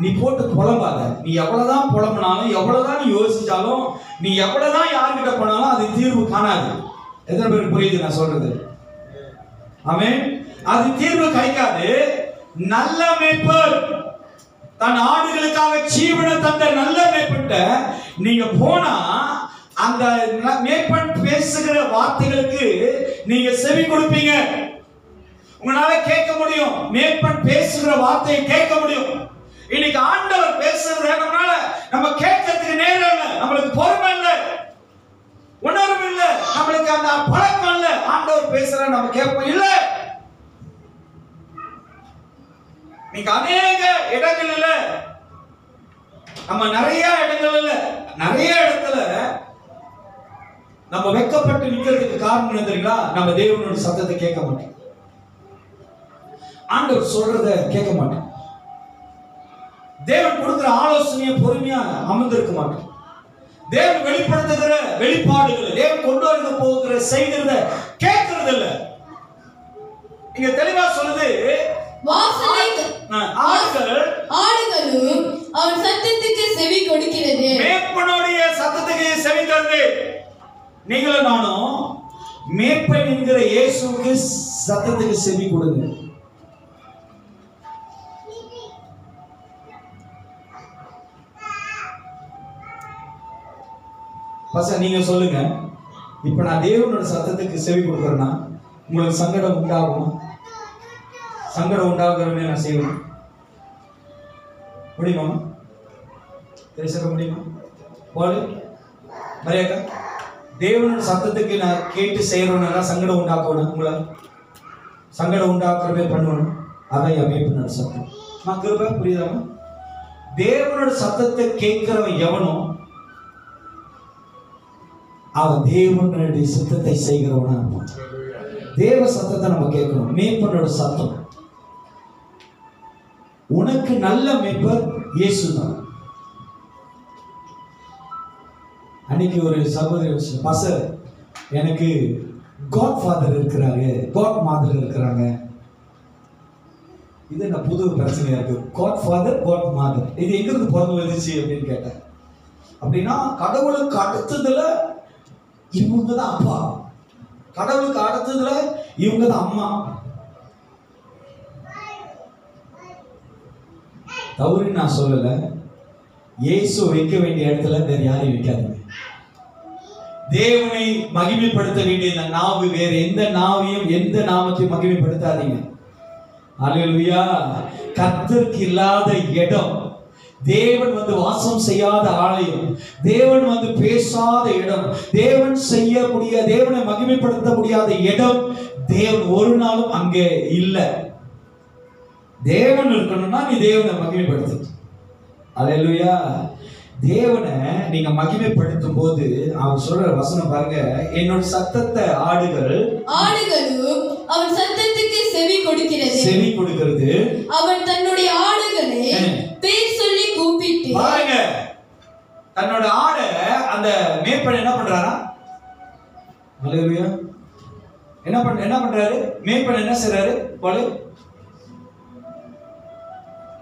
நீ போட்டு புலம்பாத. நீ எவ்வளவுதான் புலம்பினாலும், எவ்வளவுதான் நீ யோசிச்சாலும், நீ எவ்வளவுதான் யார்கிட்ட போனாலும் அது தீர்வு காணாது. எத்தனை பேருக்கு புரியுது நான் சொல்றது? ஆமென். அது தீர்வு கிடைக்காது. நல்ல மேய்ப்பர் தன் ஆடுகளுக்காக ஜீவனை தந்த நல்ல மேய்ப்பன்ட்ட நீங்க போனா, அந்த மேய்ப்பன் பேசுகிற வார்த்தைகளுக்கு நீங்க செவி கொடுப்பீங்க. உங்களால கேட்க முடியும், மேய்ப்பன் பேசுகிற வார்த்தையை கேட்க முடியும். இன்னைக்கு ஆண்டவர் பேசுறத நம்மளால நம்ம கேட்கறதுக்கு நேரம் இல்லை, நம்மளுக்கு பொறுமை இல்லை, உணர்வு இல்லை, நம்மளுக்கு அந்த பழக்கம் இல்லை. ஆண்டவர் பேசுற நம்ம கேட்போம் இல்லை. நீங்க அநேக இடங்கள்ல, நம்ம நிறைய இடங்கள்ல, நிறைய இடத்துல நம்ம வெட்கப்பட்டு நிக்கிறதுக்கு காரணம் என்ன தெரியுங்களா? நம்ம தேவனுடைய சத்தத்தை கேட்க மாட்டோம், ஆண்டவர் சொல்றத கேட்க மாட்டோம், தேவன் கொடுக்கிற ஆலோசனையை பொறுமையா அமர்ந்திருக்க மாட்டோம், தேவன் வெளிப்படுத்துகிற வெளிப்பாடுகளை, தேவன் கொண்டு வந்து போகிற செய்கிறத கேட்கறது இல்ல. இங்க தெளிவா சொல்லுது, ஆடுகளும் அவன் சத்தத்துக்கு செவி கொடுக்கிறது. மேய்ப்பனுடைய சத்தத்துக்கு செவி தருது. நீங்களும் நானும் மேய்ப்பன் என்கிற இயேசுவுக்கு சத்தத்துக்கு செவி கொடுங்க. பசங்க நீங்க சொல்லுங்க, இப்ப நான் தேவனோட சத்தத்துக்கு செவி கொடுக்கறேன்னா உங்களுக்கு சங்கடம் உண்டாகும்? சங்கடம் உண்டாகிறவனே நான் செய்வேன். முடியுமா? தெரிஞ்சுக்க முடியுமா? போல மரியாதை தேவனோட சத்தத்துக்கு நான் கேட்டு செய்யறோம்னா சங்கடம் உண்டாக்கணும், உங்களை சங்கடம் உண்டாக்குறவே பண்ணணும். அதான் என் மேய்ப்பனோட சத்தம். நான் கிருபை புரியுதாமா? தேவனோட சத்தத்தை கேட்கிறவன் எவனோ அவன் தேவனுடைய சித்தத்தை செய்கிறவனா இருப்பான். தேவ சத்தத்தை நம்ம கேட்கணும். மேய்ப்பனோட சத்தம். உனக்கு நல்ல மேய்ப்பர் இயேசு தான். அன்னைக்கு ஒரு சகோதரி பாஸ்டர், எனக்கு காட் ஃபாதர் இருக்கிறாரு, காட் மாதர் இருக்கிறாங்க. இது என்ன புது பிரச்சனையா இருக்கு? காட் ஃபாதர், காட் மாதர், இது எங்கிருந்து பிறந்து வந்துச்சு அப்படின்னு கேட்டேன். அப்படின்னா கடவுளுக்கு அடுத்ததுல இவங்க தான் அப்பா, கடவுளுக்கு அடுத்ததுல இவங்க தான் அம்மா. தவறு நான் சொல்லல. இயேசு வைக்க வேண்டிய இடத்துல வேற யாரையும் வைக்காதீங்க. தேவனை மகிமைப்படுத்த வேண்டிய இந்த நாவு வேற எந்த நாவையும் எந்த நாமத்தையும் மகிமைப்படுத்தாதீங்க. அல்லேலூயா. கர்த்தருக்கு இல்லாத இடம், தேவன் வந்து வாசம் செய்யாத ஆலயம், தேவன் வந்து பேசாத இடம், தேவன் செய்ய முடியாத, தேவனை மகிமைப்படுத்த முடியாத இடம், தேவன் ஒரு நாளும் அங்கே இல்லை. தேவன் இருக்கணும்னா நீ தேவனை மகிமைப்படுத்து. அல்லேலூயா. தேவனை நீங்க மகிமைப்படுத்தும் போது அவர் சொல்ற வசனம் பாருங்க, என்னோட சத்தத்தை ஆடுகளும் அவன் சத்தத்துக்கு செவி கொடுக்கிறது. அவன் தன்னுடைய ஆடுகளை பேர் சொல்லி கூப்பிட்டு பாருங்க, தன்னோட ஆடை அந்த மேய்ப்பன் என்ன பண்றாரா? அல்லேலூயா. என்ன பண்றாரு மேய்ப்பன்? என்ன செய்றாரு? போல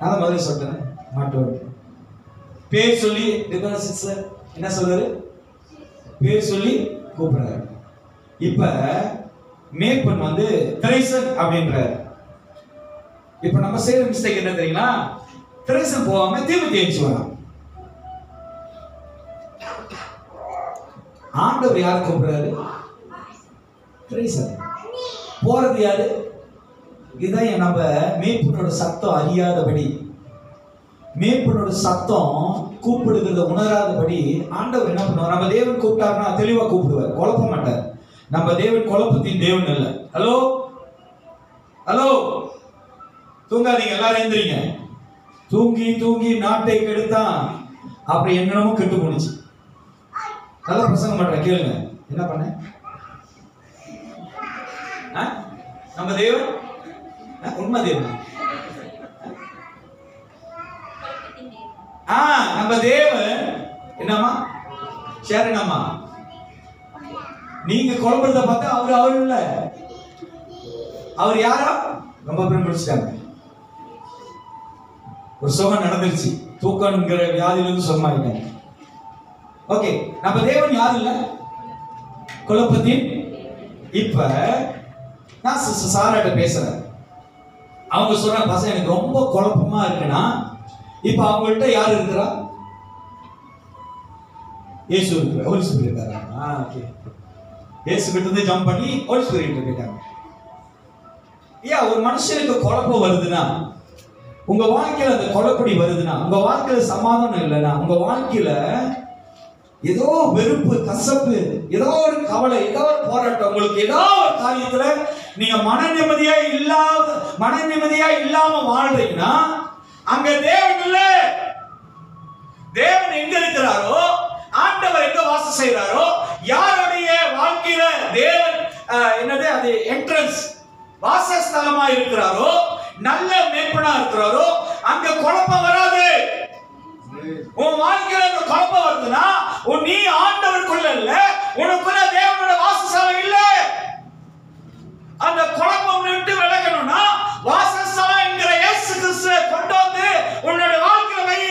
நான் முதல்ல சொல்றேன், மாட்டோம் பேர் சொல்லி என்ன சொல்றாரு? பேர் சொல்லி கூப்பிடுறாரு. இப்ப மேய்ப்பன் வந்து திரைசன் அப்படின்றாரு. இப்ப நம்ம செய்யற மிஸ்டேக் என்ன தெரியுங்களா? திரைசன் போகாம தீர்வு வரான். ஆண்டவர் யார் கூப்பிடுறாரு? திரைசன். போறது யாரு? இதுதான் நம்ம மேய்ப்பனோட சத்தம் அறியாதபடி, மேய்ப்பனோட சத்தம் கூப்பிடுகிறத உணராதபடி ஆண்டவர் என்ன பண்ணுவார்? நம்ம தேவன் கூப்பிட்டாருன்னா தெளிவா கூப்பிடுவார், குழப்ப மாட்டார். நம்ம தேவன் குழப்பத்தின் தேவன் அல்ல. ஹலோ ஹலோ, தூங்காதீங்க, எல்லாரும் எந்திரிங்க. தூங்கி தூங்கி நாட்டை கெடுத்தான், அப்படி என்னென்னமோ கெட்டு போனுச்சு. நல்லா பிரசங்கம் பண்றேன், கேளுங்க. என்ன பண்ண நம்ம தேவன் உண்மை தேவன். நம்ம தேவன் என்னம்மா சேரனம்மா, நீங்க குழப்பத்தை பார்த்தா அவரு இல்ல. அவர் யாரா? ரொம்ப பேர் முடிச்சிட்டாங்க. ஒரு சுகம் நடந்துருச்சு, தூக்கம்ங்கிற வியாதியிலிருந்து சுகமாயிட்டாங்க. ஓகே, நம்ம தேவன் யாரு இல்ல? குழப்பத்தின். இப்ப நான் சாராட்ட பேசுறேன். அவங்க சொல்ற பசங்க எனக்கு ரொம்ப குழப்பமா இருக்குன்னா, இப்ப அவங்கள்ட்ட யாரு இருக்கிறா? இயேசு இருக்கிற, ஹோலி ஸ்பிரிட் இருக்காரா? ஓகே, இயேசு கிட்ட இருந்து ஜம்ப் பண்ணி ஹோலி ஸ்பிரிட் போயிட்டாங்க. ஏன் ஒரு மனுஷனுக்கு குழப்பம் வருதுன்னா, உங்க வாழ்க்கையில அந்த குழப்படி வருதுன்னா, உங்க வாழ்க்கையில சமாதானம் இல்லைன்னா, உங்க வாழ்க்கையில ஏதோ வெறுப்பு, கசப்பு, ஏதோ ஒரு கவலை, ஏதோ ஒரு போராட்டம், உங்களுக்கு ஏதோ ஒரு காரியத்துல நீங்க மன நிம்மதியா இல்லாம வாழ்றீங்கன்னா, அங்க தேவன் இல்ல. தேவன் எங்க இருக்கிறாரோ, ஆண்டவர் எங்க வாசம் செய்யறாரோ, யாருடைய வாழ்க்கையில தேவன் என்னது அது என்ட்ரன்ஸ் வாசஸ்தலமா இருக்கிறாரோ, நல்ல மேய்ப்பனா இருக்கிறாரோ, அங்க குழப்பம் வராது. உன் வாழ்க்கையில அந்த குழப்பம் வருதுன்னா, நீ ஆண்டவருக்குள்ள இல்ல, உனக்குள்ள தேவனோட வாசஸ்தலம் இல்ல. அந்த குழப்பம் விட்டு விலகணும்னா வாசஸ்தலம் என்கிற இயேசு கிறிஸ்துவை கொண்டு வந்து உன்னோட வாழ்க்கையில வை.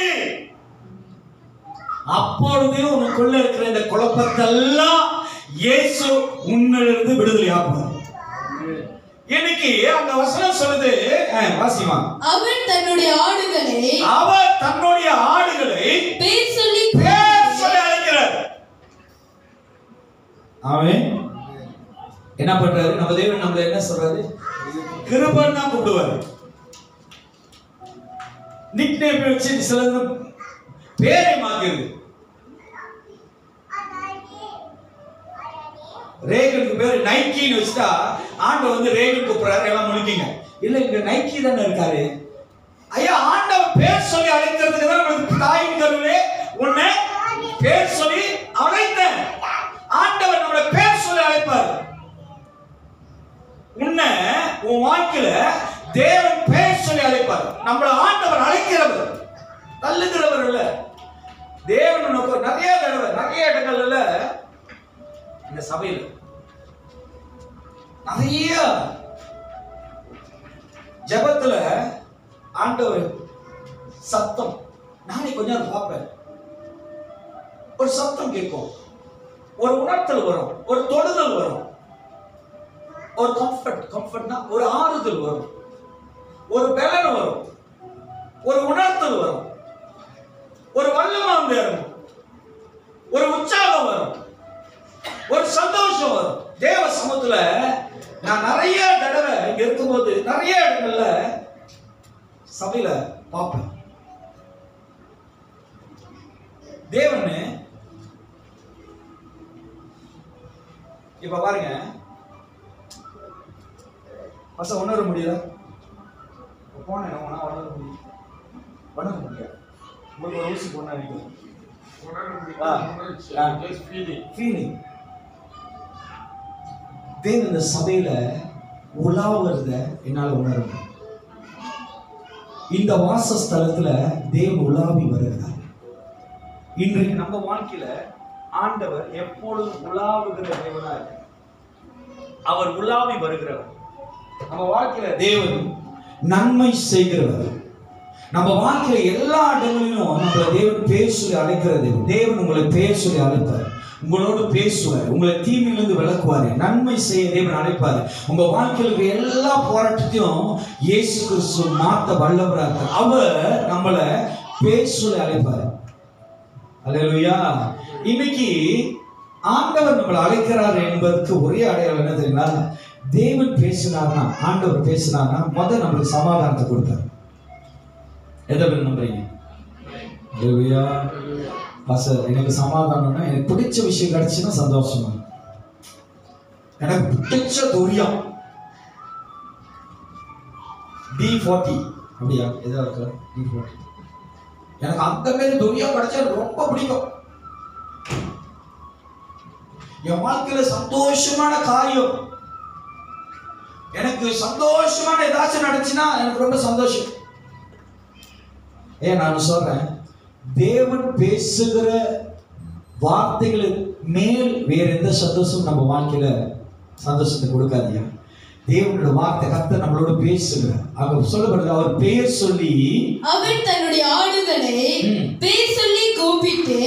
அப்பொழுது உனக்குள்ள இருக்கிற இந்த குழப்பத்தெல்லாம் இயேசு உன்னிலிருந்து விடுதலை ஆக்குவார். இன்னைக்கு அந்த வசனம் சொல்லுது, வாசிமா, அவர் தன்னுடைய ஆடுகளை பேர் சொல்லி அழைக்கிறார். ஆமென். என்ன பண்றாரு நம்ம தேவன்? நம்மள என்ன சொல்றாரு? கிருபைன்னு தான் கூப்பிடுவாரு. நிக் நேம் வச்சு சில பேரை மாத்துறது. ரேகனுக்கு பேரு நைக்கின்னு வச்சுட்டா ஆண்டவர் வந்து ரேகன் கூப்பிடுறாரு, எல்லாம் முழிக்கீங்க. இல்ல இங்க நைக்கி தானே இருக்காரு. ஐயா, ஆண்டவர் பேர் சொல்லி அழைக்கிறதுக்கு தான் நம்மளுக்கு தாயின் கருவிலே உன்னை பேர் சொல்லி அழைத்தேன். ஆண்டவர் நம்மளை பேர் சொல்லி அழைப்பார். உன்னை உன் வாழ்க்கையில தேவன் பேர் சொல்லி அழைப்பார். நம்மள ஆண்டவர் அழைக்கிறவர், தள்ளுகிறவர் இல்ல. தேவன் உனக்கு நிறைய தடவை நிறைய இடங்கள்ல இந்த சபையில நிறைய ஜெபத்துல ஆண்டவர் சத்தம், நானே கொஞ்ச நேரம் பார்ப்பேன், ஒரு சத்தம் கேட்கும், ஒரு உணர்த்தல் வரும், ஒரு தொடுதல் வரும், ஒரு கம்ஃபர்ட்னா ஒரு ஆறுதல் வரும், ஒரு பலன் வரும், ஒரு உணர்த்தல் வரும், ஒரு வல்லமை வந்து இறங்கும், ஒரு உற்சாகம் வரும், ஒரு சந்தோஷம் வரும். தேவ சமூகத்துல நான் நிறைய தடவை இங்க இருக்கும்போது நிறைய இடங்கள்ல சபையில பார்ப்பேன். தேவன் இப்ப பாருங்க, பசங்க உணர முடியல, போன உணர முடியாது. உங்களுக்கு ஒரு ஊசி போனா ஃபீலிங். தேவன் இந்த சபையில உலாவுறத என்னால உணர முடியும். இந்த வாசஸ்தலத்துல தேவன் உலாவி வருகிறார். இன்றைக்கு நம்ம வாழ்க்கையில ஆண்டவர் எப்பொழுதும் உலாவுகிற தேவனா இருக்கார். அவர் உலாவி வருகிறவர். நம்ம வாழ்க்கையில தேவன் நன்மை செய்கிறவர். நம்ம வாழ்க்கையில எல்லா இடங்களிலும் நம்மள தேவன் பேர் சொல்லி அழைக்கிற தேவன். தேவன் உங்களை பேர் சொல்லி அழைப்பார், உங்களோடு பேசுவார், உங்களை தீமையிலிருந்து விளக்குவார், நன்மை செய்ய தேவன் அழைப்பார். உங்க வாழ்க்கையில் இருக்கிற எல்லா போராட்டத்தையும் இயேசு கிறிஸ்து மாத்த வல்லவராக அவர் நம்மளை பேர் சொல்லி அழைப்பார். அல்லேலூயா. இன்னைக்கு ஆண்டவர் நம்மளை அழைக்கிறார் என்பதற்கு ஒரே அடையாளம் என்ன தெரியுமா? தேவன் பேசினார்னா, ஆண்டவர் பேசினார்னா முதல் நம்மளுக்கு சமாதானத்தை கொடுத்தார். எதை பேர் நம்புறீங்க? அல்லேலூயா. பாஸ்டர், எனக்கு சமாதானம்னா எனக்கு பிடிச்ச விஷயம் கிடைச்சுன்னா சந்தோஷமா, எனக்கு பிடிச்ச துரியம் D40 அப்படியா எதா இருக்கு D40, எனக்கு அந்த மாதிரி துரியம் கிடைச்சா ரொம்ப பிடிக்கும். என் வாழ்க்கையில சந்தோஷமான காரியம், எனக்கு சந்தோஷமான ஏதாச்சும் நடந்துச்சுன்னா எனக்கு ரொம்ப சந்தோஷம். நான் சொல்றேன், தேவன் பேசுகிற வார்த்தைகளுக்கு மேல் வேற எந்த சந்தோஷம் நம்ம வாழ்க்கையில சந்தோஷத்தை கொடுக்காதியா. தேவனுடைய வார்த்தை கர்த்தர் நம்மளோட பேசுகிறார். அங்க சொல்லப்படுது, அவர் பேர் சொல்லி அவர் தன்னுடைய ஆடுகளை பேர் சொல்லி கூப்பிட்டு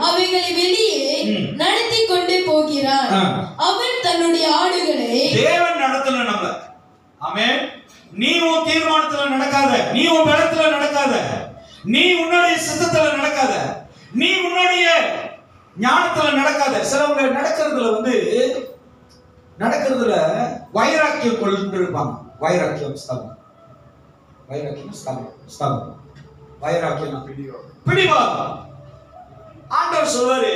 அவைகளை வெளியே நடத்தி கொண்டு போகிறார். அவர் தன்னுடைய ஆடுகளை தேவன் நடத்தல நம்மள. ஆமென். நீ உன் தீர்மானத்துல நடக்காத, நீ உன் பலத்துல நடக்காத, நீ உன்னுடைய சித்தத்துல நடக்காத, நீ உன்னுடைய ஞானத்துல நடக்காத. சிலவங்க நடக்கிறதுல வைராக்கியம் கொண்டு இருப்பாங்க. வைராக்கியம் பிடிவாதம். ஆண்டவர் சொல்வாரு,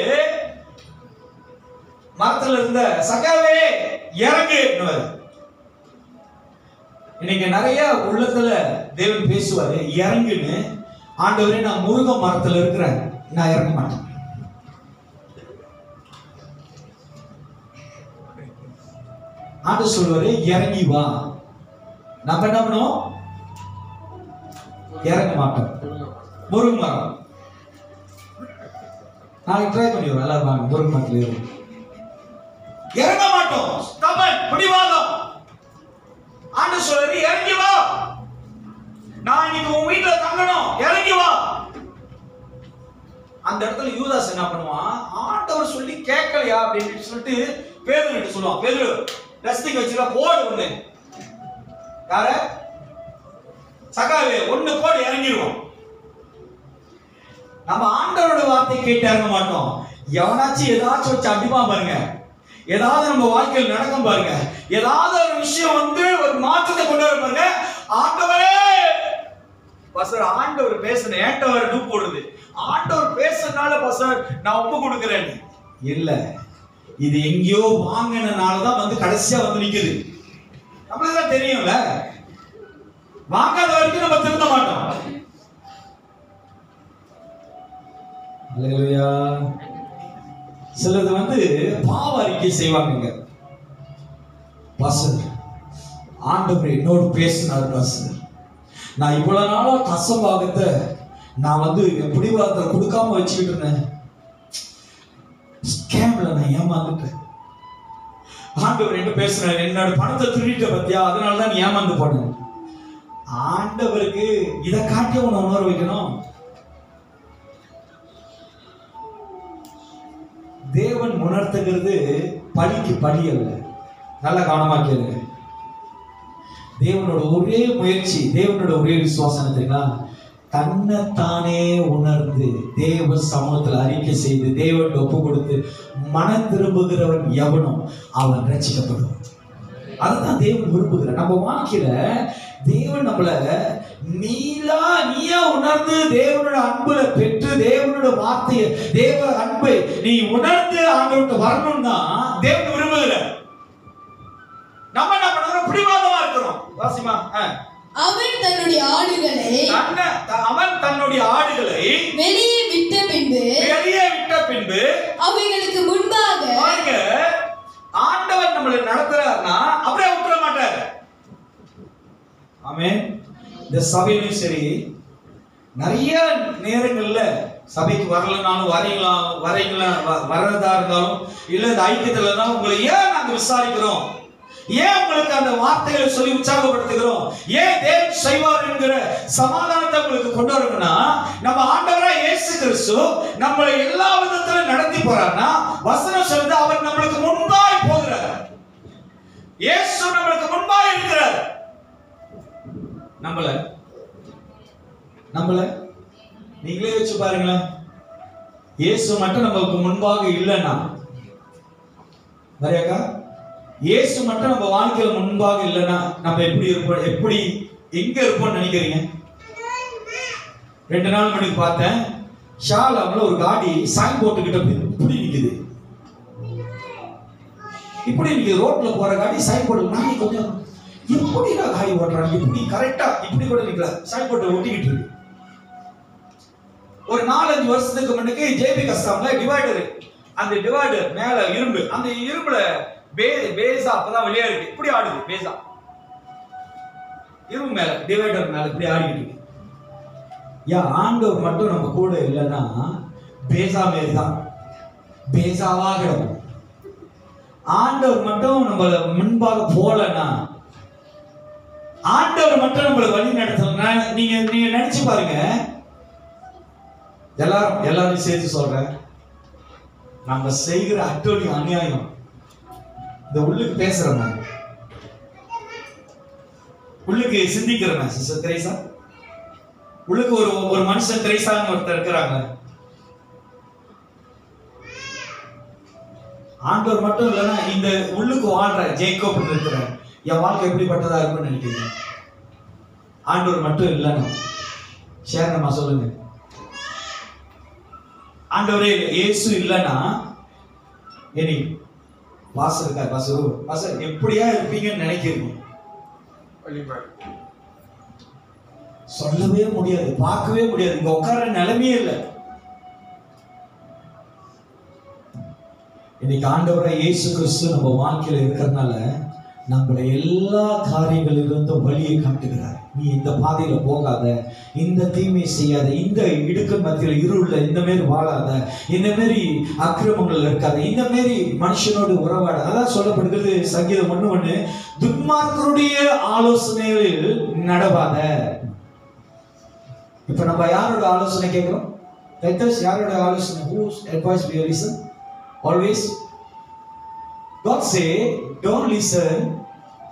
மரத்துல இருந்த சகாவே இறங்கு. இன்னைக்கு நிறைய உள்ளத்துல தேவன் பேசுவாரு, இறங்குன்னு. ஆண்டவரே, நான் முருக மரத்துல இருக்கிறேன், நான் இறங்க மாட்டேன். ஆண்டவர் சொல்வாரு, இறங்கி வா. நம்ம என்ன பண்ணுவோம்? இறங்க மாட்டோம். முருக மரம் நாளைக்கு ட்ரை பண்ணிடுவோம். எல்லாரும் வாங்க, முருக மரத்துல ஏறும். இறங்க மாட்டோம். பிடிவாதம். ஆண்டவர் சொல்றாரு, இறங்கி வா. நான் இன்னைக்கு உன் வீட்டுல தங்கணும், இறங்கி வா. அந்த இடத்துல யூதாஸ் என்ன பண்ணுவான்? ஆண்டவர் சொல்லி கேட்கலையா அப்படின்னு சொல்லிட்டு பேதுரு சொல்லுவான். பேதுரு டஸ்டிங் வச்சுல போடு ஒண்ணு. யார? சகாவே ஒண்ணு போடு, இறங்கிடுவோம். நம்ம ஆண்டவரோட வார்த்தை கேட்டு இறங்க மாட்டோம். எவனாச்சும் ஏதாச்சும் வச்சு அடிப்பா பாருங்க, ஏதாவது நம்ம வாழ்க்கையில் நடக்கும் பாருங்க, ஏதாவது ஒரு விஷயம் ஒரு மாற்றத்தை கொண்டு வர பாருங்க. ஆண்டவரே பசர், ஆண்டவர் பேசுன ஏன்ட்ட டூப் போடுது. ஆண்டவர் பேசுறதுனால பசர் நான் ஒப்பு கொடுக்கிறேன் இல்ல. இது எங்கேயோ வாங்கினாலதான் வந்து கடைசியா வந்து நிக்குது. நம்மளுக்கு தான் தெரியும்ல, வாங்காத வரைக்கும் நம்ம திருந்த மாட்டோம். அல்லேலூயா. சிலது வந்து பாவ அறிக்கை செய்வாங்க. பாஸ்டர், ஆண்டவர் என்னோடு பேசினார் பாஸ்டர், நான் இவ்வளவு நாளா கசபாகத்தை நான் வந்து எப்படி வார்த்தை கொடுக்காம வச்சுக்கிட்டு இருந்தேன், ஸ்கேம்ல நான் ஏமாந்துட்டேன். ஆண்டவர் என்ன பேசுறாரு, என்னோட பணத்தை திருடிட்ட பத்தியா, அதனாலதான் நீ ஏமாந்து போன. ஆண்டவருக்கு இதை காட்டி உன்னை உணர வைக்கணும். தேவன் உணர்த்துகிறது பழிக்கு பழி அல்ல. நல்ல கவனமா கேளுங்க. தேவனோட ஒரே முயற்சி, தேவனோட ஒரே விசுவாசம் தெரியுங்களா, தன்னைத்தானே உணர்ந்து தேவ சமூகத்தில் அறிக்கை செய்து தேவன் ஒப்பு கொடுத்து மனம் திரும்புகிறவன் எவனும் அவன் ரட்சிக்கப்படுவான். அதுதான் தேவன் விரும்புகிறார். நம்ம வாழ்க்கையில தேவன் நம்மள நீயா உணர்ந்து தேவனோட அன்புல பெற்று தேவனோட வார்த்தையை, தேவ அன்பை நீ உணர்ந்து ஆண்டவர்கிட்ட வரணும்னா தேவன் விரும்புகிறார். நம்ம என்ன பண்றோம், பிடிவாதமா இருக்கிறோம். வாசிமா, அவன் தன்னுடைய ஆடுகளை வெளியே விட்ட பின்பு அவைகளுக்கு முன்பாக ஆண்டவர் நம்மளை நடத்துறாருன்னா அப்படியே விட்டுற மாட்டாரு. ஆமென். இந்த சபையிலும் சரி, நிறைய நேரங்கள்ல சபைக்கு வரலனாலும் வரதா இருந்தாலும் இல்ல இந்த ஐக்கியத்துல இருந்தாலும் உங்களை ஏன் நாங்க விசாரிக்கிறோம், ஏன் உங்களுக்கு அந்த வார்த்தைகளை சொல்லி உற்சாகப்படுத்துகிறோம், ஏன் தேவன் செய்வார் என்கிற சமாதானத்தை உங்களுக்கு கொண்டு வரணும்னா, நம்ம ஆண்டவராய் இயேசு கிறிஸ்து நம்மளை எல்லா விதத்திலும் நடத்தி போறாருன்னா, வசனம் சொல்லுது அவர் நம்மளுக்கு முன்பாய் போகிறார். இயேசு நம்மளுக்கு முன்பாய் இருக்கிறார். நம்மள நீங்களே வச்சு பாருங்களேன். இயேசு மட்டும் நமக்கு முன்பாக இல்லைன்னா, மரியாக்கா, இயேசு மட்டும் நம்ம வாழ்க்கையில முன்பாக இல்லைன்னா நம்ம எப்படி இருப்போம், எப்படி எங்க இருப்போம்னு நினைக்கிறீங்க? 2 நாள் முன்னாடி பார்த்தேன், ஷாலாம்ல ஒரு காடி சைன் போட்டுக்கிட்ட இப்படி நிக்குது. இப்படி நிக்குது, ரோட்ல போற காடி சைன் போட்டு. நான் கொஞ்சம் எப்படி காடி ஓட்டுறாங்க, இப்படி கரெக்டா இப்படி கூட நிக்கல, சைன் போட்டு ஒட்டிக்கிட்டு இருக்கு. ஒரு 4-5 வருஷத்துக்கு முன்னாடி ஜேபி கஸ்டாம்ல டிவைடர், அந்த டிவைடர் மேல இரும்பு, அந்த இரும்புல பேசா அப்பதான் வெளியா இருக்கு, இப்படி ஆடுது. பேசா இரும்பு மேல, டிவைடர் மேல இப்படி ஆடிக்கிட்டு இருக்கு. ஆண்டவர் மட்டும் நம்ம கூட இல்லைன்னா பேசா மாரிதான், பேசாவா கிடக்கும். ஆண்டவர் மட்டும் நம்மள முன்பாக போலன்னா, ஆண்டவர் மட்டும் நம்மள வழி நடத்தணும்னா, நீங்க நினைச்சு பாருங்க. எல்லாரும் சேர்த்து சொல்றேன், நம்ம செய்கிற அட்டோடி அநியாயம். இந்த உள்ளுக்கு பேசுறேன், உள்ளுக்கு சிந்திக்கிறேன். சிஸ்டர் திரேசா, உள்ளுக்கு ஒரு மனுஷன் திரேசான்னு ஒருத்தர் இருக்கிறாங்க. ஆண்டவர் மட்டும் இல்லைன்னா இந்த உள்ளுக்கு வாழ்ற ஜேக்கப் இருக்கிற என் வாழ்க்கை எப்படிப்பட்டதா இருக்கும்னு நினைக்கிறீங்க? ஆண்டவர் மட்டும் இல்லைன்னா ஷேர் நம்ம சொல்லுங்க. ஆண்டவரே இயேசு இல்லைன்னா இனி வாசல் இருக்கா? வாசல் எப்படியா இருப்பீங்கன்னு நினைக்கிறீங்க? சொல்லவே முடியாது, பார்க்கவே முடியாது, இங்க உட்கார நிலைமையே இல்லை. இன்னைக்கு ஆண்டவராய் இயேசு கிறிஸ்து நம்ம வாழ்க்கையில இருக்கிறதுனால நம்மளை எல்லா காரியங்களிலிருந்தும் வழியை காட்டுகிறார். நீ இந்த பாதையில போகாத, இந்த தீமை செய்யாத, இந்த இடுக்கு மத்தியில இருள இந்த மாரி வாழாத, இந்த மாரி அக்கிரமங்கள் இருக்காத, இந்த மாரி மனுஷனோடு உறவாட. அதான் சொல்லப்படுகிறது சங்கீதம் 1:1, துன்மார்க்கருடைய ஆலோசனைகளில் நடவாத. இப்ப நம்ம யாரோட ஆலோசனை கேட்கிறோம்? யாரோட ஆலோசனை? whose advice we listen? Always God say don't listen.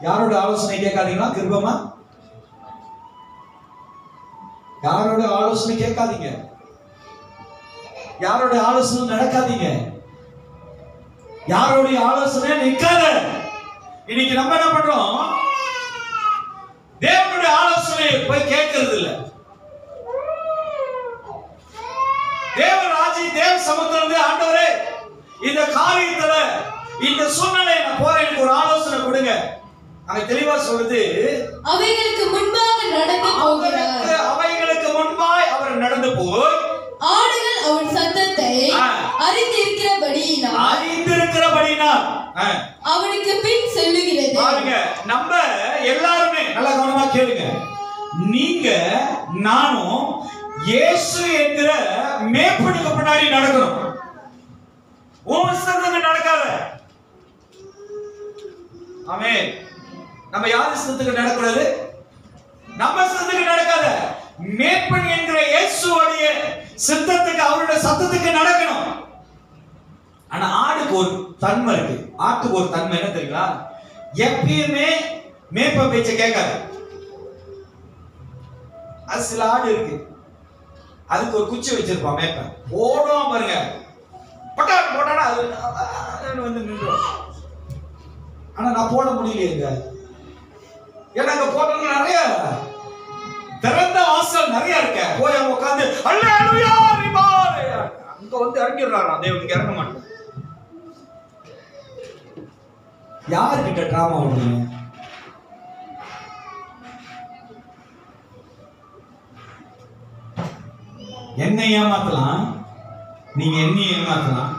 யாரோட ஆலோசனை கேட்காதீங்களா? கிருபமா, யாரோட ஆலோசனை கேட்காதீங்க, யாரோட ஆலோசனை நடக்காதீங்க, யாரோட ஆலோசனை நிக்காத. இன்னைக்கு நம்ம என்ன பண்றோம்? தேவனுடைய ஆலோசனை போய் கேட்கறது இல்ல. தேவராஜி தேவ சமுத்திரம், ஆண்டவரே இந்த காரியத்துல அங்க தெளிவா சொல்லுது, அவைகளுக்கு முன்பாக நடந்து போகிறார். அவைகளுக்கு முன்பாய் அவர் நடந்து போய் ஆடுகள் அவன் சத்தத்தை அறிந்திருக்கிறபடியினால் அவனுக்கு பின் செல்லுகிறது. பாருங்க, நம்ம எல்லாருமே நல்லா கவனமா கேளுங்க. நீங்க நானும் இயேசு என்கிற மேய்ப்பனுக்கு பின்னாடி நடக்கணும். உன் இஷ்டத்துக்கு நடக்காத. ஆமென். நம்ம யார் இஷ்டத்துக்கு நடக்கூடாது? நம்ம இஷ்டத்துக்கு நடக்காத. மேய்ப்பன் என்கிற இயேசுவுடைய சித்தத்துக்கு, அவருடைய சத்தத்துக்கு நடக்கணும். ஆனா ஆடுக்கு ஒரு தன்மை இருக்கு. ஆட்டுக்கு ஒரு தன்மை என்ன தெரியுங்களா? எப்பயுமே மேய்ப்ப பேச்ச கேட்காது. அது சில ஆடு இருக்கு, அதுக்கு ஒரு குச்சி வச்சிருப்பான் மேய்ப்பன். போடுவான் பாருங்க, போட்டானா அது வந்து நின்றுடும். ஆனா நான் போட முடியலையேங்க. ஏன்னா அங்க போட்டோம்னா நிறைய திறந்த வாசல் நிறைய இருக்க. போய் அங்க உட்கார்ந்து அல்லேலூயா ரிபாரே அங்க வந்து இறங்கிடுறாராம். தேவனுக்கு இறங்க மாட்டான். யார்கிட்ட டிராமா ஓடுறீங்க? என்னை ஏமாத்தலாம், நீங்க என்னையும் ஏமாத்தலாம்.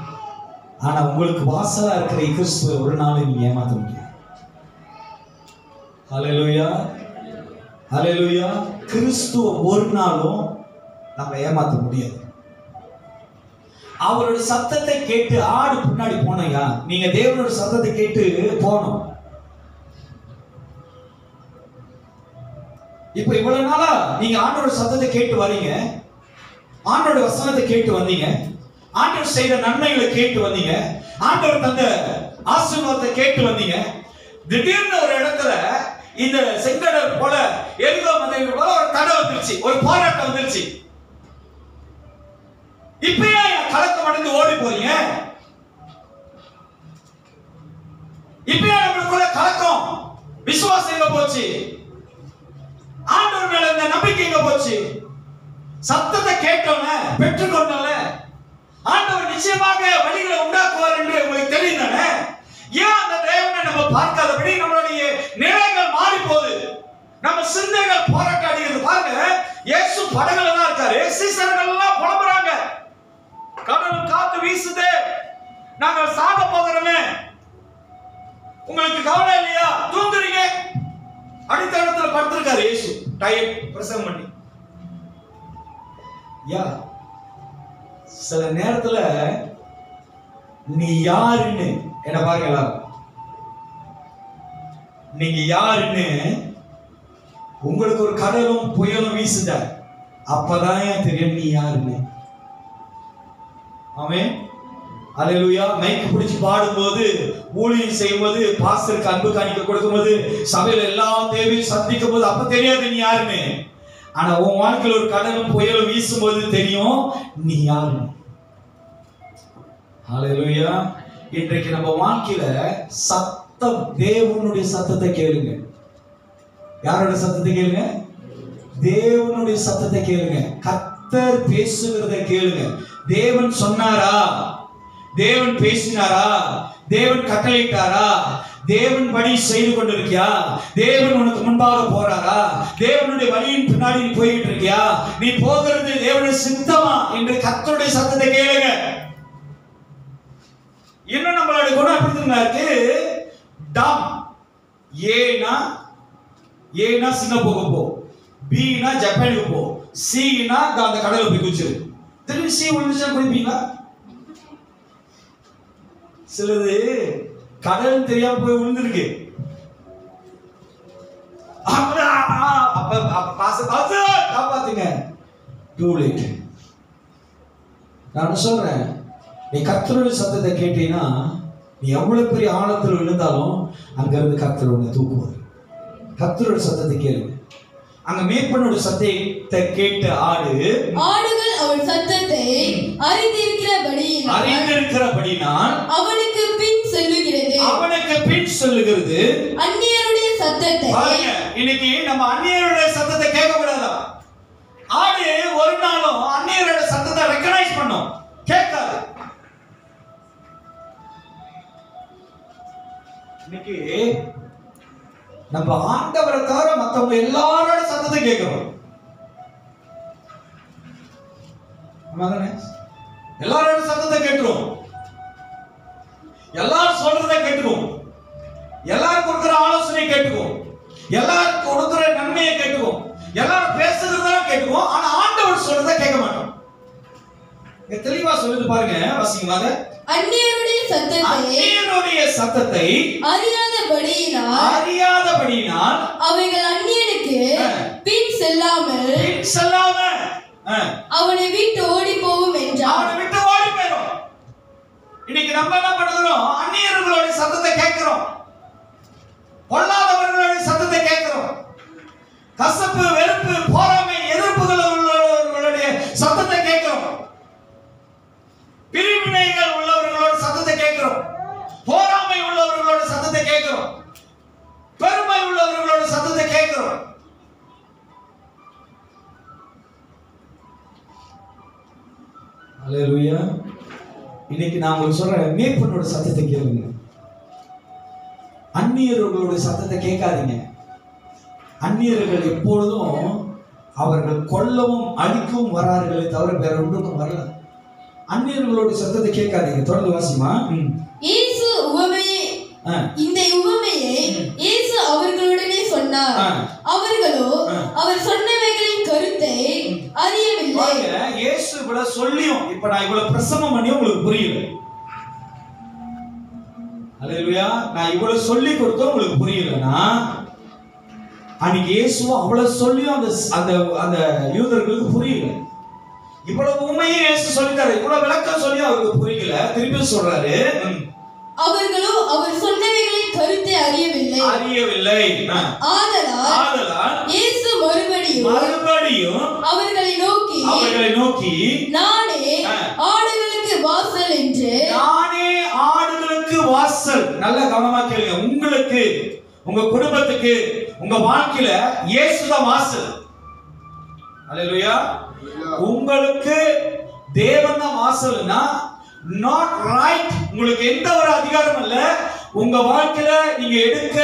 ஆனா உங்களுக்கு வாசலா இருக்கிற கிறிஸ்துவை ஒரு நாள் நீங்க ஏமாத்த முடியாது. ஹல்லேலூயா, ஹல்லேலூயா. கிறிஸ்துவ ஒரு நாளும் நம்ம ஏமாத்த முடியாது. அவருடைய சத்தத்தை கேட்டு ஆடு பின்னாடி போனீங்க. நீங்க தேவனோட சத்தத்தை கேட்டு போனோம். இப்ப இவ்வளவு நாளா நீங்க ஆண்டோட சத்தத்தை கேட்டு வரீங்க, ஆண்டோட வசனத்தை கேட்டு வந்தீங்க, ஆண்டவர் செய்த நன்மைகளை கேட்டு வந்தீங்க, ஆண்டவர் தந்த ஆசீர்வாதத்தை கேட்டு வந்தீங்க. திடீர்னு ஒரு இடத்துல இந்த செங்கடல் போல எரிகோ மலைகள் போல ஒரு தடை வந்துருச்சு, ஒரு போராட்டம் வந்துருச்சு. இப்ப ஏன் கலக்கம் அடைந்து ஓடி போறீங்க? இப்ப ஏன் நம்மளுக்குள்ள கலக்கம்? விசுவாசம் எங்க போச்சு? ஆண்டவர் மேல இருந்த நம்பிக்கை எங்க போச்சு? சத்தத்தை கேட்டோம்ல, பெற்றுக்கொண்டோம்ல, ஆண்டவர் நிச்சயமாக வழிகளை உண்டாக்குவார் என்று உங்களுக்கு தெரியும் தானே? ஏன் அந்த தேவனை நம்ம பார்க்காதபடி நம்மளுடைய நிலைகள் மாறி போகுது, நம்ம சிந்தைகள் போராட்டம் அடிக்கிறது? பாருங்க, இயேசு படகுல தான் இருக்காரு, சீசர்கள் எல்லாம் புலம்புறாங்க, கடலும் காத்து வீசுது, நாங்கள் சாக போகிறோமே, உங்களுக்கு கவலை இல்லையா? தூங்குறீங்க. அடுத்த இடத்துல படுத்திருக்காரு இயேசு, டயர்ட், பிரசங்கம் பண்ணி. யா சில நேரத்துல நீ யாருன்னு என்ன பாருங்க எல்லாரும், நீங்க யாருன்னு உங்களுக்கு ஒரு கடலும் புயலும் வீசுத, அப்பதான் தெரியும் நீ யாருன்னு. ஆமென், அல்லேலூயா. மைக் பிடிச்சு பாடும்போது, ஊழியம் செய்யும்போது, பாஸ்டருக்கு அன்பு காணிக்க கொடுக்கும்போது, சபையில எல்லா தேவையும் சந்திக்கும் போது அப்ப தெரியாது நீ யாருன்னு. ஆனா உன் வாழ்க்கையில் ஒரு கடலும் புயலும் வீசும்போது தெரியும் நீ யாருன்னு. அல்லேலூயா. இன்றைக்கு நம்ம வாழ்க்கையில சத்தம், தேவனுடைய சத்தத்தை கேளுங்க. யாரோட சத்தத்தை கேளுங்க? தேவனுடைய சத்தத்தை கேளுங்க. கர்த்தர் பேசுகிறதை கேளுங்க. தேவன் சொன்னாரா? தேவன் பேசினாரா? தேவன் கட்டளையிட்டாரா? தேவன் பணி செய்து கொண்டிருக்கியா? தேவன் உனக்கு முன்பாக போறாரா? தேவனுடைய வழியின் பின்னாடி நீ போயிட்டு இருக்கியா? நீ போகிறது தேவனுடைய சித்தமா என்று கர்த்தருடைய சத்தத்தை கேளுங்க. இன்னும் நம்மளுடைய குணம் எப்படி இருக்கு? டம். ஏனா சிங்கப்பூருக்கு போ, பினா ஜப்பானுக்கு போ, சினா அந்த கடலை போய் குச்சிரு. திரும்பி சி விழுந்துச்சா குடிப்பீங்களா? சிலது கடல் தெரியாம போய் விழுந்துருக்கு. காப்பாத்துங்க. Too late. நான் சொல்றேன், நீ கர்த்தருடைய சத்தத்தை கேட்டீங்கன்னா நீ எவ்வளவு பெரிய ஆழத்தில் விழுந்தாலும் அங்க இருந்து கர்த்தர் உன்னை தூக்குவார். கர்த்தருடைய சத்தத்தை கேளுங்க. அங்க மேய்ப்பனோட சத்தத்தை கேட்ட ஆடுகள் அவன் சத்தத்தை அறிந்திருக்கிறபடியினால் அவனுக்கு பின் செல்லுகிறது. அந்நியருடைய சத்தத்தை பாருங்க, இன்னைக்கு நம்ம அந்நியருடைய சத்தத்தை கேட்க கூடாதா? ஆடு ஒரு நாளும் அந்நியருடைய சத்தத்தை ரெகனைஸ் பண்ணும், கேட்காது. இன்னைக்கு நம்ம ஆண்டவரை தவிர மற்றவங்க எல்லாரோட சத்தத்தை கேட்கிறோம். எல்லாரோட சத்தத்தை கேட்டுருவோம், எல்லாரும் சொல்றதை கேட்டுக்குவோம், எல்லாரும் கொடுக்குற ஆலோசனை கேட்டுக்குவோம், எல்லாரும் கொடுக்குற நன்மையை கேட்டுக்குவோம், எல்லாரும் பேசுறதா கேட்டுக்குவோம். ஆனா ஆண்டவர் சொல்றதை கேட்க மாட்டோம். தெளிவா சொல்லுது பாருங்க, வாசிங்க. அந்நியருடைய சத்தத்தை அறியாதபடியினால் அவைகள் அந்நியனுக்கு பின் செல்லாமல் அவனை விட்டு ஓடி போகும் என்றார். அவனை விட்டு ஓடி போயிடும். இன்னைக்கு நம்ம என்ன பண்ணுகிறோம்? அந்நியர்களுடைய சத்தத்தை கேட்கிறோம், பொல்லாதவர்களுடைய சத்தத்தை கேட்கிறோம், கசப்பு, வெறுப்பு, போராமை, எதிர்ப்புகள் உள்ளவர்களுடைய சத்தத்தை கேட்கிறோம், பிரிவினைகள் உள்ளவர்களோட சத்தத்தை கேட்கிறோம், போராமை உள்ளவர்களோட சத்தத்தை கேட்கிறோம், பெருமை உள்ளவர்களோட சத்தத்தை கேட்கிறோம். அல்லேலூயா. இன்னைக்கு நான் உங்களுக்கு சொல்றேன், மேய்ப்பனோட சத்தத்தை கேளுங்க, அந்நியர்களோட சத்தத்தை கேட்காதீங்க. அந்நியர்கள் எப்பொழுதும் அவர்கள் கொல்லவும் அழிக்கவும் வரார்களே தவிர வேற ஒன்றுக்கும் வரல. அந்நியர்களோட சத்தத்தை கேட்காதீங்க. தொடர்ந்து வாசிமா. இயேசு இந்த உவமையை இயேசு அவர்களுடனே சொன்னார். அவர்களோ அவர் சொன்னவைகளின் கருத்தை அறியவில்லை. இயேசு இவ்வளவு சொல்லியும் இப்ப நான் இவ்வளவு பிரசங்கம் பண்ணி உங்களுக்கு புரியல. அல்லேலூயா. நான் இவ்வளவு சொல்லி கொடுத்தோம் உங்களுக்கு புரியலன்னா, அன்னைக்கு இயேசுவும் அவ்வளவு சொல்லியும் அந்த அந்த யூதர்களுக்கு புரியல. இவ்வளவு உண்மையை இயேசு சொல்லிட்டாரு, இவ்வளவு விளக்கம் சொல்லி அவருக்கு புரியல. திருப்பி சொல்றாரு, அவர்களோ அவர் சொன்னவைகளின் கருத்தை அறியவில்லை. ஆதலால் இயேசு மறுபடியும் அவர்களை நோக்கி நானே ஆடுகளுக்கு வாசல் என்று. நானே ஆடுகளுக்கு வாசல். நல்ல கவனமா கேளுங்க. உங்களுக்கு, உங்க குடும்பத்துக்கு, உங்க வாழ்க்கையில இயேசுதான் வாசல். அல்லேலூயா. உங்களுக்கு தேவன் தான் வாசல்னா நாட் ரைட். உங்களுக்கு எந்த ஒரு அதிகாரம் இல்ல. உங்க வாழ்க்கையில நீங்க எடுக்க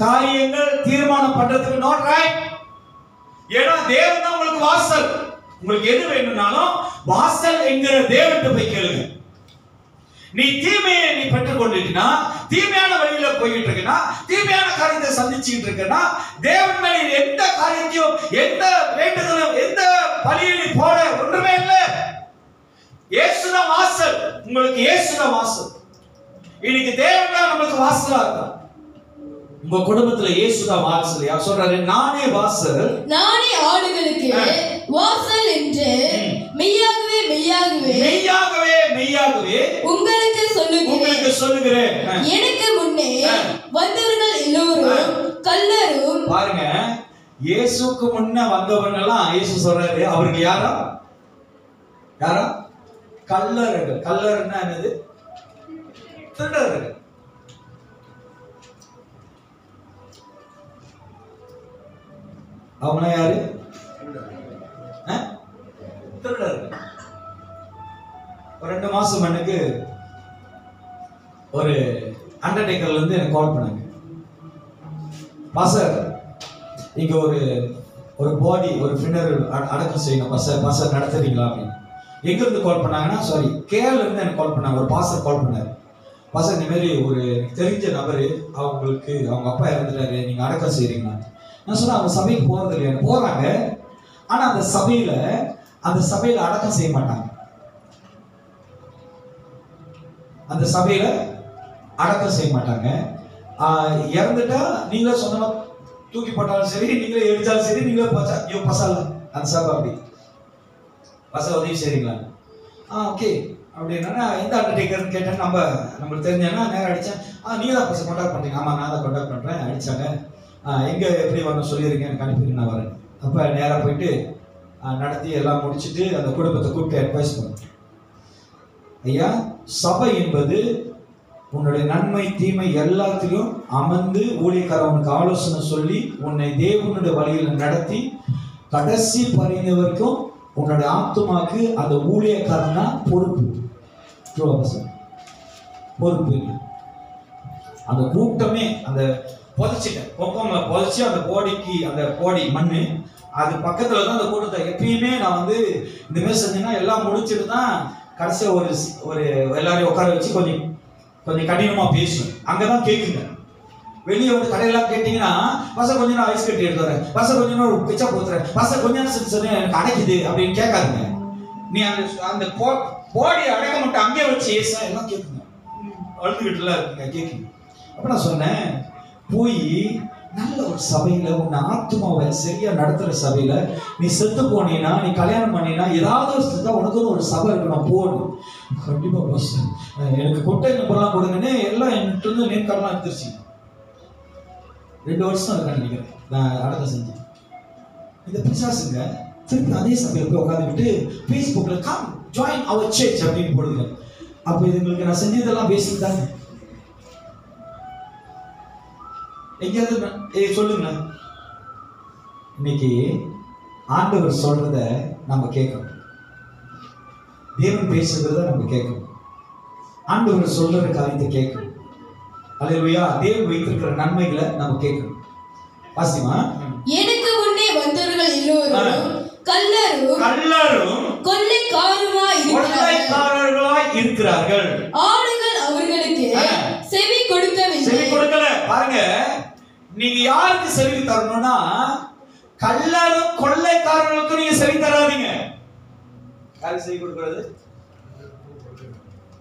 காரியங்கள் தீர்மானம் பண்றதுக்கு நாட் ரைட். ஏன்னா தேவன் தான் உங்களுக்கு வாசல். உங்களுக்கு எது வேணும்னாலும் வாசல் என்கிற தேவன்கிட்ட போய் கேளுங்க. நீ தீமையை நீ பெற்றுக் கொண்டிருக்கா, தீமையான வழியில போயிட்டு இருக்கா, தீமையான காரியத்தை சந்திச்சுட்டு இருக்கா, தேவன் மேல எந்த காரியத்தையும், எந்த வேண்டுதலும், எந்த பலியையும் போட ஒன்றுமே இல்லை. இயேசுதான் வாசல். உங்களுக்கு இயேசுதான் வாசல். இன்னைக்கு தேவன் தான் நமக்கு வாசலா இருக்கா. உங்க குடும்பத்துல இயேசுதான் வாசல். யார் சொல்றாரு? நானே வாசல், நானே ஆடுகளுக்கு வாசல் என்று மெய்யாகவே உங்களுக்கு சொல்லுகிறேன். எனக்கு முன்னே வந்தவர்கள் எல்லோரும் கள்ளரும். பாருங்க, இயேசுக்கு முன்ன வந்தவர்கள் எல்லாம் இயேசு சொல்றாரு அவருக்கு யாரா கள்ளர்கள். கள்ளர்னா என்னது? திருடர்கள். அவங்க யாரு? திருடர்கள். ஒரு 2 மாசம் எனக்கு ஒரு அண்டர்டேக்கர்ல இருந்து எனக்கு கால் பண்ணாங்க. பாஸ்டர், இங்க ஒரு பாடி, ஒரு ஃபினர் அடக்கம் செய்யணும் பாஸ்டர் நடத்துறீங்களா அப்படின்னு. எங்க இருந்து கால் பண்ணாங்கன்னா, சாரி, கேரள இருந்து எனக்கு கால் பண்ணாங்க. ஒரு பாஸ்டர் கால் பண்ணாரு. பாஸ்டர், இந்த மாதிரி ஒரு தெரிஞ்ச நபரு, அவங்களுக்கு அவங்க அப்பா இறந்துட்டாரு, நீங்க அடக்கம் செய்றீங்களா? நான் சொன்னேன், அவங்க சபைக்கு போறது இல்லையா? போறாங்க, ஆனா அந்த சபையில அடக்கம் செய்ய மாட்டாங்க. அந்த சபையில அடக்கம் செய்ய மாட்டாங்க. இறந்துட்டா நீங்களே சொந்தமா தூக்கி போட்டாலும் சரி, நீங்களே எரிச்சாலும் சரி, நீங்களே பசால அந்த சபை அப்படி பசா உதவி செய்றீங்களா? ஓகே அப்படின்னா எந்த அண்டர்டேக்கர்னு கேட்டேன். நம்மளுக்கு தெரிஞ்சேன்னா நேரம் அடித்தேன். நீங்கள் தான் பசங்க கான்டாக்ட் பண்ணுறீங்க? ஆமாம், நான் தான் கான்டாக்ட் பண்ணுறேன். அடித்தாங்க. எங்கே எப்படி வரணும் சொல்லிடுறீங்க, எனக்கு அனுப்பிடுங்க, நான் வரேன். அப்போ நேராக போயிட்டு நடத்தி எல்லாம் முடிச்சுட்டு அந்த குடும்பத்தை கூப்பிட்டு அட்வைஸ் பண்ணேன். ஐயா, சபை என்பது உன்னுடைய நன்மை தீமை எல்லாத்திலையும் அமர்ந்து ஊழியக்காரவனுக்கு ஆலோசனை சொல்லி உன்னை தேவனுடைய வழியில் நடத்தி கடைசி பரிந்து வரைக்கும் உன்னுடைய ஆத்துமாக்கு அந்த ஊழியக்காரன் தான் பொறுப்பு. பொறுப்பு. அந்த கூட்டமே, அந்த புதைச்சிட்டேன். கொக்கோம்ல புதைச்சி அந்த போடிக்கு, அந்த போடி மண்ணு அது பக்கத்துல தான் அந்த கூட்டத்தை. எப்பயுமே நான் வந்து இந்த மாதிரி செஞ்சேன்னா எல்லாம் முடிச்சுட்டு தான் கடைசியா ஒரு எல்லாரையும் உட்கார வச்சு கொஞ்சம் கடினமா பேசும். அங்கதான் கேட்குங்க. வெளியே வந்து கடையெல்லாம் கேட்டீங்கன்னா பச கொஞ்சம் நான் ஐஸ் கட்டி எடுத்து வரேன், பச கொஞ்சம் ஒரு பிச்சா போத்துறேன், பச கொஞ்சம் சொன்னேன் எனக்கு அடைக்குது அப்படின்னு கேட்காதுங்க. நீ அந்த போடி அடைக்க மட்டும் அங்கே வச்சு ஏசா எல்லாம் கேட்குங்க. அழுதுகிட்டுலாம் இருக்குங்க, கேட்குங்க. அப்ப நான் சொன்னேன், போய் நல்ல ஒரு சபையில உன் ஆத்மாவை சரியா நடத்துற சபையில நீ செத்து போனீன்னா, நீ கல்யாணம் பண்ணினா, ஏதாவது உனக்குன்னு ஒரு சபை இருக்கணும் போகணும். கண்டிப்பா பஸ் எனக்கு கொட்டை நம்பர்லாம் கொடுங்கன்னு எல்லாம் என்கிட்ட இருந்து நேம் கார்டெல்லாம் எடுத்துருச்சு. 2 வருஷம் இருக்கா நினைக்கிறேன் நான் அடக்கம் செஞ்சேன். இந்த பிசாசுங்க திருப்பி அதே சபையில போய் உட்காந்துக்கிட்டு ஃபேஸ்புக்ல கம் ஜாயின் அவர் சர்ச் அப்படின்னு போடுங்க. அப்ப இதுங்களுக்கு நான் செஞ்சதெல்லாம் பேசிட்டு தாங்க. எங்கேயாவது சொல்லுங்க. இன்னைக்கு ஆண்டவர் சொல்றத நம்ம கேட்கணும். தேவன் பேசுறத நம்ம கேட்கணும். ஆண்டவர் சொல்ற காரியத்தை கேட்கணும். அல்லேலூயா. தேவன் வைத்திருக்கிற நன்மைகளை நம்ம கேட்கணும். வாசிமா. எனக்கு முன்னே வந்தவர்கள் எல்லோரும் கள்ளரும் கொள்ளைக்காரர்களாய் இருக்கிறார்கள். ஆடுகள் அவர்களுக்கு செவி கொடுக்கல. பாருங்க, நீங்க யாருக்கு செவி தரணும்னா கள்ளரும் கொள்ளைக்காரர்களுக்கு நீங்க செவி தராதீங்க. யாருக்கு செவி கொடுக்கிறது?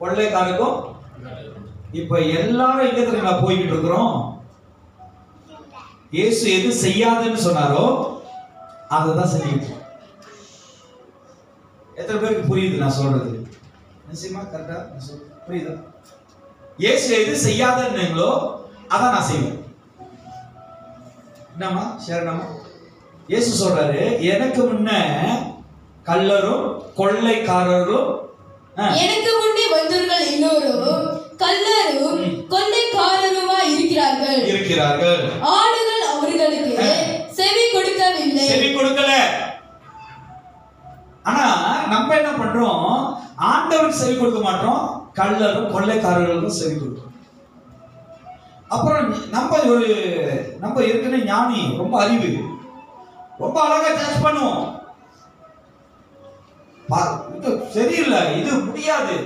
கொள்ளைக்காரருக்கும். இப்ப எல்லாரும் எங்க தெரியுமா போய்கிட்டு இருக்கிறோம்? இயேசு எது செய்யாதுன்னு சொன்னாரோ அததான் செஞ்சுக்கிட்டு. எத்தனை பேருக்கு புரியுது நான் சொல்றது? நிச்சயமா கரெக்டா புரியுதா? இயேசு எது செய்யாதுன்னீங்களோ அதான் நான் செய்வேன். என்னமா சரணமா? இயேசு சொல்றாரு, எனக்கு முன்ன கள்ளரும் கொள்ளைக்காரரும், எனக்கு முன்னே வந்தவர்கள் எல்லோரும் கள்ளரும் கொள்ளைக்காரருமா இருக்கிறார்கள். ஆடுகள் அவர்களுக்கு செவி கொடுக்கல. ஆனா நம்ம என்ன பண்றோம்? ஆண்டவருக்கு செவி கொடுக்க மாட்டோம், கள்ளரும் கொள்ளைக்காரர்களுக்கும் செவி கொடுக்கிறோம். அப்புறம் நம்ம ஏற்கனவே ஞானி, ரொம்ப அறிவு, ரொம்ப அழகா ஜட்ஜ் பண்ணுவோம். இது சரியில்லை, இது முடியாது.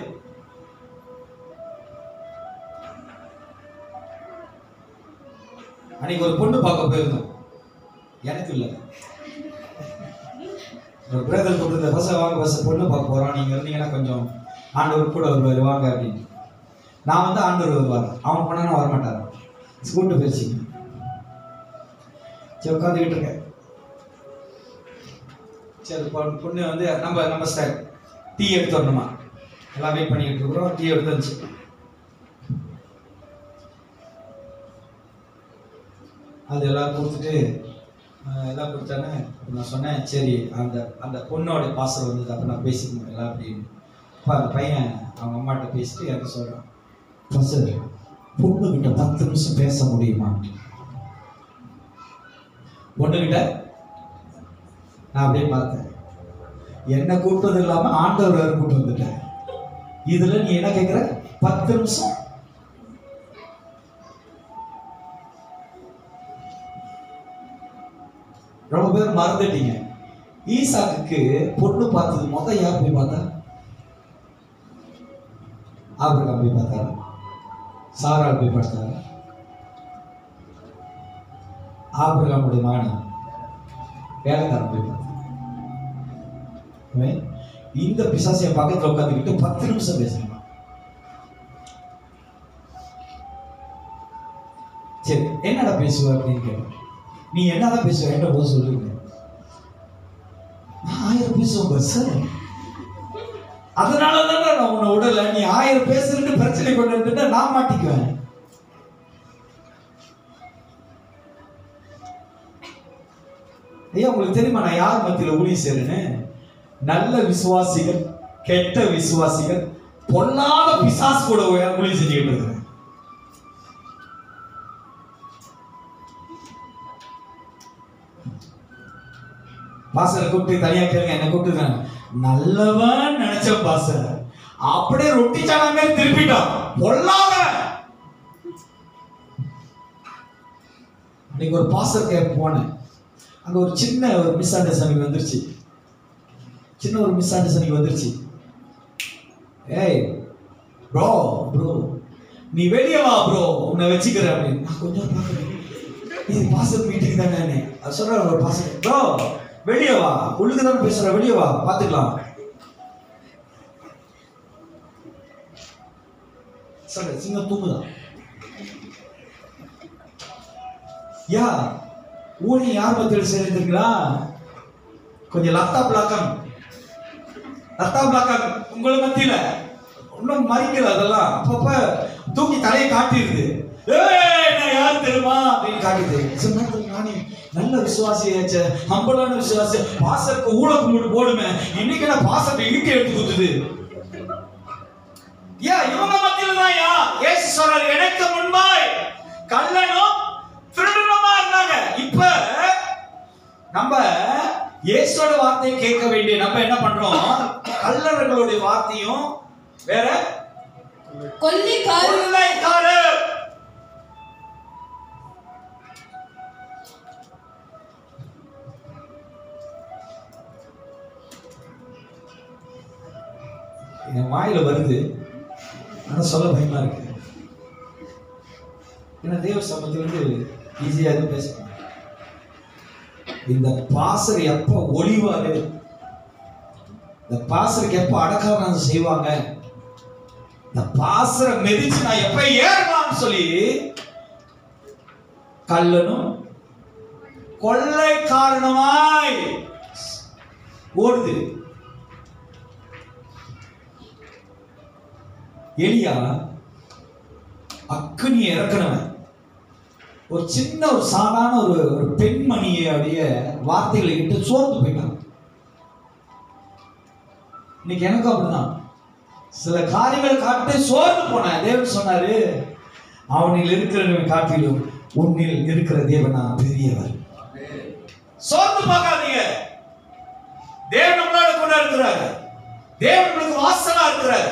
அன்னைக்கு ஒரு பொண்ணு பார்க்க போயிருந்தோம். எனக்கு இல்ல, ஒரு பிரதர் கூப்பிட்டு பஸ் வாங்க, பஸ் பொண்ணு பார்க்க போறோம், நீங்க இருந்தீங்கன்னா கொஞ்சம் ஆண்டவர் கூட வருவாரு வாங்க அப்படின்னு. நான் வந்து ஆண்டவர் வருவார், அவன் போனா வரமாட்டார். ஸ்கூட்டு போயிடுச்சு. சரி உட்காந்துக்கிட்டு இருக்கேன். சரி பொண்ணு வந்து நம்ம ஸ்டைல் டீ எடுத்து வரணுமா, எல்லாம் வெயிட் பண்ணிக்கிட்டு இருக்கிறோம். டீ எடுத்து வந்துச்சு. அது எல்லாம் கொடுத்துட்டு எல்லாம் கொடுத்தானே நான் சொன்னேன், சரி அந்த பொண்ணோட பாசல் வந்தது, அப்போ நான் பேசிக்க முடியல அப்படின்னு. அப்போ அந்த பையன் அவங்க அம்மாட்ட பேசிட்டு எனக்கு சொல்கிறான், சார் பொண்ணுகிட்ட 10 நிமிஷம் பேச முடியுமா? பொண்ணுகிட்ட நான் அப்படியே பார்த்தேன். என்ன கூப்பிட்டது இல்லாம ஆண்டவர் வேறு கூப்பிட்டு வந்துட்டேன். இதுல நீ என்ன கேட்கிற? 10 நிமிஷம். ரொம்ப பேர் மறந்துட்டீங்க. ஈசாக்குக்கு பொண்ணு பார்த்தது யார் போய் பார்த்தா? ஆபிரகாம் போய் பார்த்தாரு, சாராள் போய் பார்த்தாரு. ஆபிரகாமுடைய மகன் வேலைக்காரன் போய் பார்த்தார். இந்த பிசாசிய பக்கத்துல உட்காந்துக்கிட்டு 10 நிமிஷம் பேசணும். சரி என்னடா பேசுவ அப்படின்னு கேட்டேன். நீ என்னதான் பேசுவ என்ன போது சொல்லுங்க. நான் 1000 பேசுவேன் சார், அதனாலதான் நான் உன்னை விடல. நீ 1000 பேசுறதுக்கு பிரச்சனை கொண்டு வந்துட்டு நான் மாட்டிக்குவேன். ஐயா உங்களுக்கு தெரியுமா நான் யார் மத்தியில ஊழியம் செய்றேன்னு? நல்ல விசுவாசிகள், கெட்ட விசுவாசிகள், பொல்லாத பிசாசு கூட ஊழியம் செஞ்சுக்கிட்டு இருக்கிறேன். பாசரை கூப்பிட்டு தனியா கேளுங்க, என்ன கூப்பிட்டு நல்லவன் நினைச்ச பாசர் அப்படியே ரொட்டி சாணா மாதிரி திருப்பிட்டான். பொல்லாத அன்னைக்கு ஒரு பாஸ்டர் கேம்ப் போனேன். அங்க ஒரு சின்ன ஒரு மிஸ் அண்டர்ஸ்டாண்டிங் வந்துருச்சு. ஏய் ப்ரோ நீ வெளியே வா ப்ரோ, உன்னை வச்சுக்கிறேன் அப்படின்னு. நான் கொஞ்சம் பார்க்குறேன், இது பாஸ்டர் மீட்டிங் தானே. அது சொல்ற ஒரு பாஸ்டர், ப்ரோ வெளியே வா, உள்ளுக்கு தானே பேசுற, வெளியே வா பார்த்துக்கலாம். சொல்ற சின்ன தூங்குதான். ஊனி யார் மத்தியில் சேர்ந்துருங்களா? கொஞ்சம் லத்தா பிளாக்கம் உங்களை மத்தியில இன்னும் மறிக்கல. அதெல்லாம் அப்பப்ப தூக்கி தலையை காட்டிடுது. நான் யாரு தெரியுமா அப்படின்னு காட்டிது. நானே நல்ல விசுவாசியாச்ச, ஹம்பலான விசுவாசி, பாசருக்கு ஊழ கும்பிட்டு போடுமே, இன்னைக்கு நான் பாசத்தை இழுக்க எடுத்து கொடுத்துது. இவங்க மத்தியில தான் இயேசு சொல்றாரு, எனக்கு முன்பாய் கள்ளனும் திருடனுமா இருந்தாங்க. இப்ப நம்ம இயேசுவோட வார்த்தையை கேட்க வேண்டிய நம்ம என்ன பண்றோம்? கள்ளர்களுடைய வார்த்தையும் வேற கொள்ளைக்காரர். என் வாயில வருது, ஆனா சொல்ல பயமா இருக்கு. ஏன்னா தேவ சமூகத்திலிருந்து ஈஸியா எதுவும் பேச. இந்த பாசர் எப்ப ஒளிவாரு, இந்த பாசருக்கு எப்ப அடக்காரம் செய்வாங்க, இந்த பாசரை மெதிச்சு நான் எப்ப ஏறலாம்னு சொல்லி கள்ளனும் கொள்ளை காரணமாய் ஓடுது. எலியா அக்னி இறக்கணவன், ஒரு சின்ன ஒரு சாதாரண ஒரு பெண்மணியுடைய வார்த்தைகளை கிட்ட சோர்ந்து போயிட்டான். இன்னைக்கு எனக்கு அப்படிதான் சில காரியங்களை காட்டு சோர்ந்து போன. தேவன் சொன்னாரு, அவனில் இருக்கிறவன் காட்டிலும் உன்னில் இருக்கிற தேவனா பெரியவர். சோர்ந்து பார்க்காதீங்க. தேவன் நம்மளோட கூட இருக்கிறாரு. தேவன் நம்மளுக்கு வாசலா இருக்கிறாரு.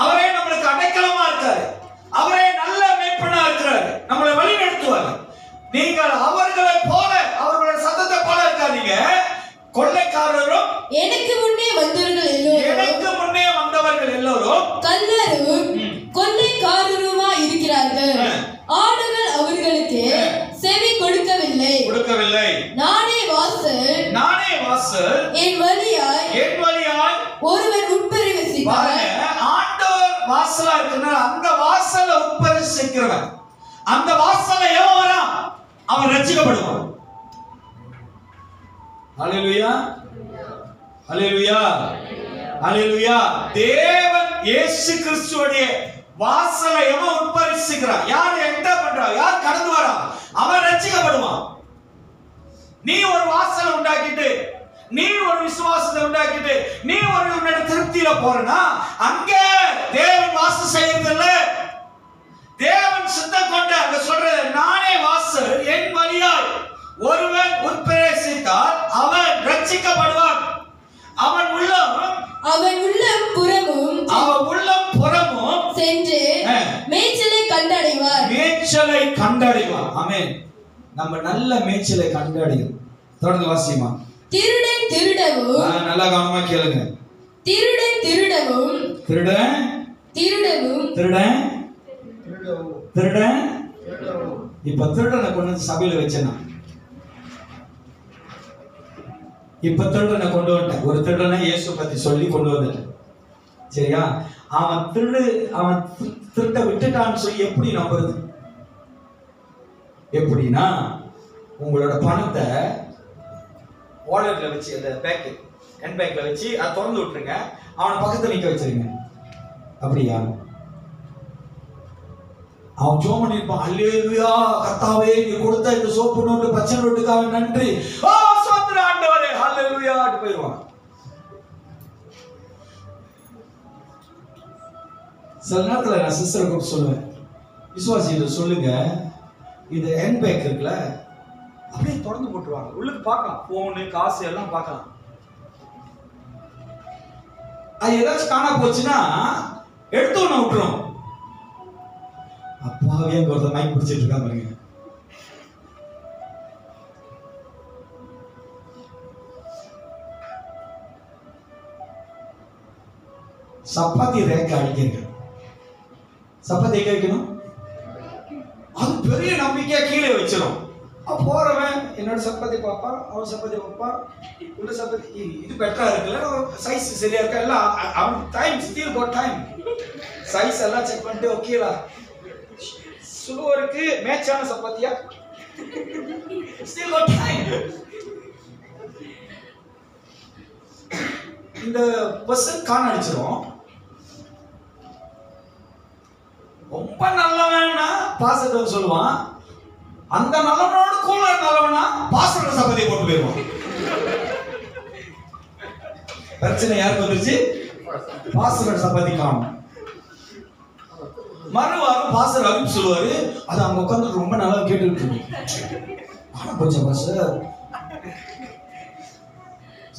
அவரே நம்மளுக்கு அடைக்கலமா இருக்காரு. அவரே நல்ல மேய்ப்பனா இருக்கிறாரு. நம்மளை வழி நடத்துவார். நீங்கள் அவர்களை போல, அவர்களுடைய சத்தத்தை போல இருக்காதீங்க. கொள்ளைக்காரரும் எனக்கு முன்னே வந்தவர்கள் எல்லோரும் கள்ளரும் கொள்ளைக்காரருமா இருக்கிறார்கள். ஆடுகள் அவர்களுக்கு செவி கொடுக்கவில்லை. நானே வாசல், என் வழியாய் ஒருவன் உட்பிரவேசிப்பான். ஆண்டவர் வாசலா இருக்கிறார். அந்த வாசலை உட்பிரவேசிக்கிறவன், அந்த வாசல்ல எவன் வரான் அவன் ரட்சிக்கப்படுவான். ஹல்லேலூயா, ஹல்லேலூயா, ஹல்லேலூயா. தேவன் இயேசு கிறிஸ்துவுடைய வாசலை எவன் உட்பிரவேசிக்கிறான், யார் என்டர் பண்றான், யார் கடந்து வரான், அவன் ரட்சிக்கப்படுவான். நீ ஒரு வாசலை உண்டாக்கிட்டு, நீ ஒரு விசுவாசத்தை உண்டாக்கிட்டு, நீ ஒரு உன்னோட திருப்தியில போறனா, அங்க தேவன் வாசம் செய்யறதில்ல. தேவன் சித்தம் கொண்ட அங்க சொல்றது, நானே வாசல், என் வழியாய் ஒருவன் உட்பிரவேசித்தால் அவன் ரட்சிக்கப்படுவான். அவன் உள்ளம் புறமும் சென்று மேய்ச்சலை கண்டடைவான். ஆமென். நம்ம நல்ல மேய்ச்சலை கண்டடையும். தொடர்ந்து வாசிமா. திருடன் திருடவும், நல்லா கவனமா கேளுங்க. திருடன் இப்ப திருடனை கொண்டு வந்து சபையில வச்சேன். இப்ப திருடனை கொண்டு வந்துட்டேன். ஒரு திருடனை இயேசு பத்தி சொல்லி கொண்டு வந்துட்டேன். சரியா? அவன் திருட்ட விட்டுட்டான்னு சொல்லி எப்படி நம்புறது? எப்படின்னா, உங்களோட பணத்தை வாலெட்ல வச்சு, அந்த பேக் ஹேண்ட் பேக்ல வச்சு அதை திறந்து விட்டுருங்க. அவனை பக்கத்துல நிக்க வச்சிருங்க. அப்படியா? அவன் ஜெபம் பண்ணிருப்பான், அல்லேலூயா கர்த்தாவே நீ கொடுத்த இந்த சோப்பு நோட்டு பச்சை நோட்டுக்காக நன்றி, ஸ்தோத்திரம் ஆண்டவரே, அல்லேலூயா அப்படி போயிடுவான். சில நேரத்தில் நான் சிஸ்டர் கூட சொல்லுவேன், விசுவாசிகளை சொல்லுங்க, இது ஹேண்ட் பேக் இருக்குல்ல அப்படியே திறந்து போட்டுருவாங்க. உள்ளுக்கு பார்க்கலாம், போனு காசு எல்லாம் பார்க்கலாம். அது ஏதாச்சும் காணா போச்சுன்னா எடுத்து ஒண்ணு விட்டுரும். அப்பாவே ஒருத்தர் மைக் பிடிச்சிட்டு இருக்கா பாருங்க. சப்பாத்தி ரேக் அடிக்கிறீங்க. சப்பாத்தி எங்க வைக்கணும்? அது பெரிய நம்பிக்கையா கீழே வச்சிடும். போறவன் என்னோட சப்பாத்தி பார்ப்பான், அவன் சப்பாத்தி பார்ப்பான், உள்ள சப்பாத்தி இது பெட்டரா இருக்குல்ல, சைஸ் சரியா இருக்கா, எல்லாம் அவன் time still got time size எல்லாம் செக் பண்ணிட்டு ஓகேவா சுலோ இருக்கு, மேட்சான சப்பாத்தியா ஸ்டில் கோட் டைம். இந்த பர்சன் காண அடிச்சிடும். ரொம்ப நல்லவனா பாஸ்டர் சொல்லுவான், அந்த நல்லவனோட கூட நல்லவனா பாஸ்டர் சப்பாத்தி போட்டு போயிருவான். பிரச்சனை யாருக்கு வந்துருச்சு? பாஸ்டர் சப்பாத்தி காணும். மறுவாரம் பாஸ்டர் அனுப்பி சொல்லுவாரு, அது அவங்க உட்காந்து ரொம்ப நல்லா கேட்டுக்கிட்டு இருக்கு. ஆனா கொஞ்சம் பாஸ்டர்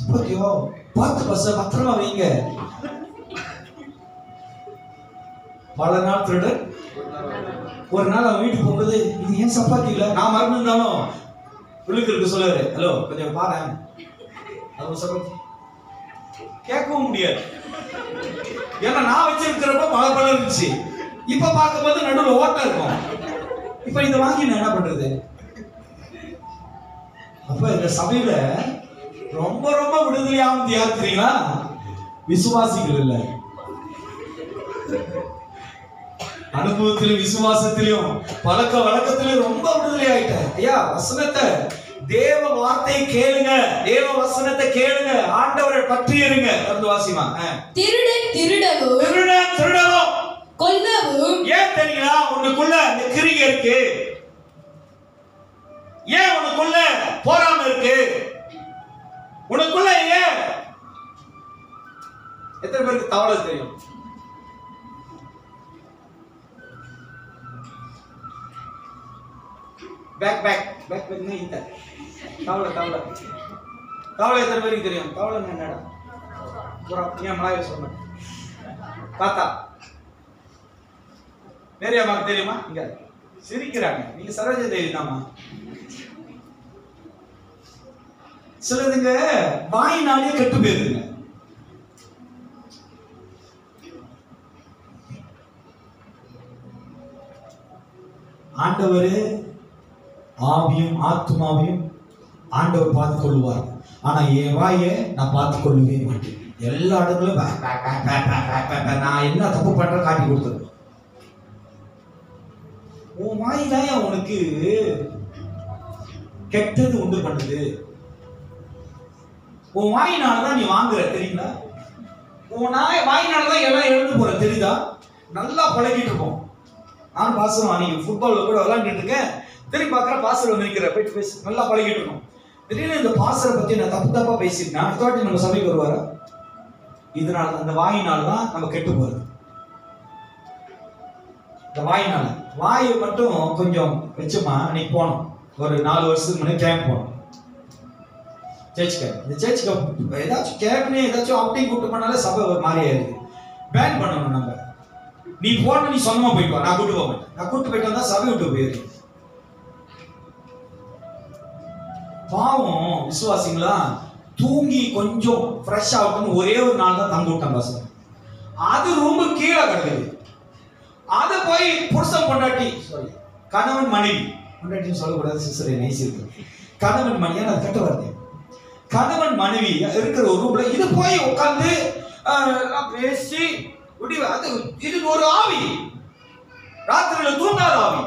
சப்பாத்தியோ பார்த்து பாஸ்டர் பத்திரமா வைங்க. பல நாள் திருடன் ஒரு நாள் அவன் வீட்டுக்கு போகும்போது, இது ஏன் சப்பாத்தி இல்லை, நான் மறந்துருந்தாலும் உள்ளுக்கு இருக்க சொல்லுவாரு, ஹலோ கொஞ்சம் பாரு அது சப்பாத்தி. கேட்கவும் முடியாது, ஏன்னா நான் வச்சிருக்கிறப்ப பல பல இருந்துச்சு. இப்ப பார்க்கும்போது நடுவில் ஓட்டா இருக்கும். இப்ப இதை வாங்கி நான் என்ன பண்றது? அப்ப இந்த சபையில ரொம்ப ரொம்ப விடுதலையாவது யார் தெரியுங்களா? விசுவாசிகள் இல்லை. அனுபவத்திலும் விசுவாசத்திலும் பழக்க வழக்கத்திலும் ரொம்ப விடுதலை ஆயிட்டேன். ஐயா வசனத்தை தேவ வார்த்தையை கேளுங்க, தேவ வசனத்தை கேளுங்க, ஆண்டவரை பற்றி இருங்க. தொடர்ந்து வாசிமா. திருடன் திருடவும் திருடன் திருடவும் கொல்லவும். ஏன் தெரியுங்களா? உனக்குள்ள இந்த கிரியை இருக்கு. ஏன் உனக்குள்ள போராம இருக்கு? உனக்குள்ள ஏன்? எத்தனை பேருக்கு தவளை தெரியும்? பேக் பேக் பேக் பேக்னா இந்த தவளை தவளை தவளை எத்தனை பேருக்கு தெரியும்? தவளை என்னடா? ஏன் மலாய சொன்ன தாத்தா நிறைய அம்மாக்கு தெரியுமா? இங்க சிரிக்கிறாங்க. நீங்க சரோஜ தேவி தாமா. சிலதுங்க வாயினாலே கெட்டு போயிருதுங்க. ஆண்டவரு ஆவியும் ஆத்மாவையும் ஆண்டவர் பார்த்துக் கொள்வார். ஆனா என் வாயை நான் பார்த்துக் கொள்ளவே மாட்டேன். எல்லா இடங்களும் நான் என்ன தப்பு பண்ற காட்டி கொடுத்துருவேன். உன் வாய் தான் உனக்கு கெட்டது உண்டு பண்ணுது. உன் வாயினாலதான் நீ வாங்குற தெரியுங்களா? உன் வாயினாலதான் எல்லாம் எழுந்து போற தெரியுதா? நல்லா பழகிட்டு இருக்கோம். நான் பாசனம் அன்னைக்கு ஃபுட்பால்ல கூட விளையாண்டுட்டு இருக்கேன். திரும்பி பார்க்குற பாசர் வந்து நிற்கிற போயிட்டு பேசி நல்லா பழகிட்டு இருக்கோம். திடீர்னு இந்த பாசரை பத்தி நான் தப்பு தப்பா பேசிட்டேன்னா இதோட்டி நம்ம சபைக்கு வருவாரா? இதனால அந்த வாயினால தான் நம்ம கெட்டு போறது. இந்த வாயினால வாயை மட்டும் கொஞ்சம் வச்சுமா. அன்னைக்கு போனோம், ஒரு 4 வருஷத்துக்கு முன்னாடி கேம்ப் போனோம். Church camp. இந்த சர்ச் கேம்ப் ஏதாச்சும் கேம்ப்னு ஏதாச்சும் அவுட்டிங் கூட்டு பண்ணாலே சபை ஒரு மாதிரி ஆயிடுது. பேன் பண்ணணும். நம்ம நீ போன நீ சொந்தமா போயிட்டு வா, நான் கூட்டு போக மாட்டேன். நான் கூட்டு போயிட்டு வந்தா சபை விட்டு போயிரு. பாவம் விசுவாசிங்களா, தூங்கி கொஞ்சம் ஃப்ரெஷ் ஆகட்டும் ஒரே ஒரு நாள் தான் தங்க விட்டான் பசங்க. அது ரொம்ப கீழே கிடக்குது. அதை போய் புருஷன் பொண்டாட்டி சாரி கணவன் மனைவி, பொண்டாட்டின்னு சொல்லக்கூடாது சிஸ்டர், நைஸ் இருக்கு. கணவன் மனைவி அது கட்ட வருது. கணவன் மனைவி இருக்கிற ஒரு ரூம்ல இது போய் உட்காந்து பேசி அது இது ஒரு ஆவி, ராத்திரியில தூங்காத ஆவி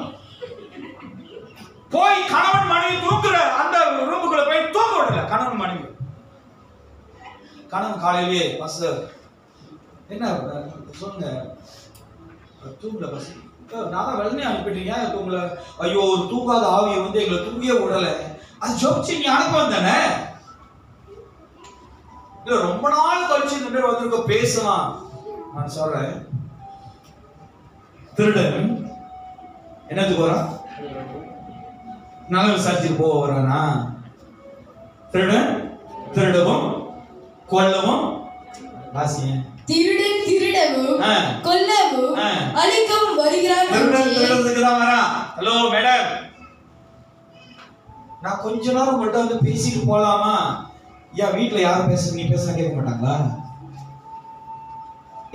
போய் கணவன் மனைவி தூங்குற அந்த ரூமுக்குள்ள போய் தூங்க விடல. கணவன் மனைவி கணவன் காலையிலேயே பஸ் என்ன சொல்லுங்க தூங்கல பஸ் நான் வெள்ளனே அனுப்பிட்டீங்க தூங்கல. ஐயோ ஒரு தூங்காத ஆவியை வந்து எங்களை தூங்கியே விடல. அது ஜோபிச்சு நீ அனுப்ப வந்தானே. இல்ல ரொம்ப நாள் கழிச்சு இந்த பேர் வந்திருக்க பேசலாம். நான் சொல்றேன், திருடன் என்னத்துக்கு வரான்? நல்ல விசாரிச்சுட்டு போக வரானா? திருடன் திருடவும் கொல்லவும் வாசியன் திருடன் திருடவும் கொல்லவும் அழிக்கவும் வருகிறான். திருடன் திருடத்துக்கு தான் வரான். ஹலோ மேடம், நான் கொஞ்ச நேரம் உங்கள்கிட்ட வந்து பேசிட்டு போலாமா? ஏன் வீட்டுல யாரும் பேச நீ பேசுனா கேட்க மாட்டாங்களா?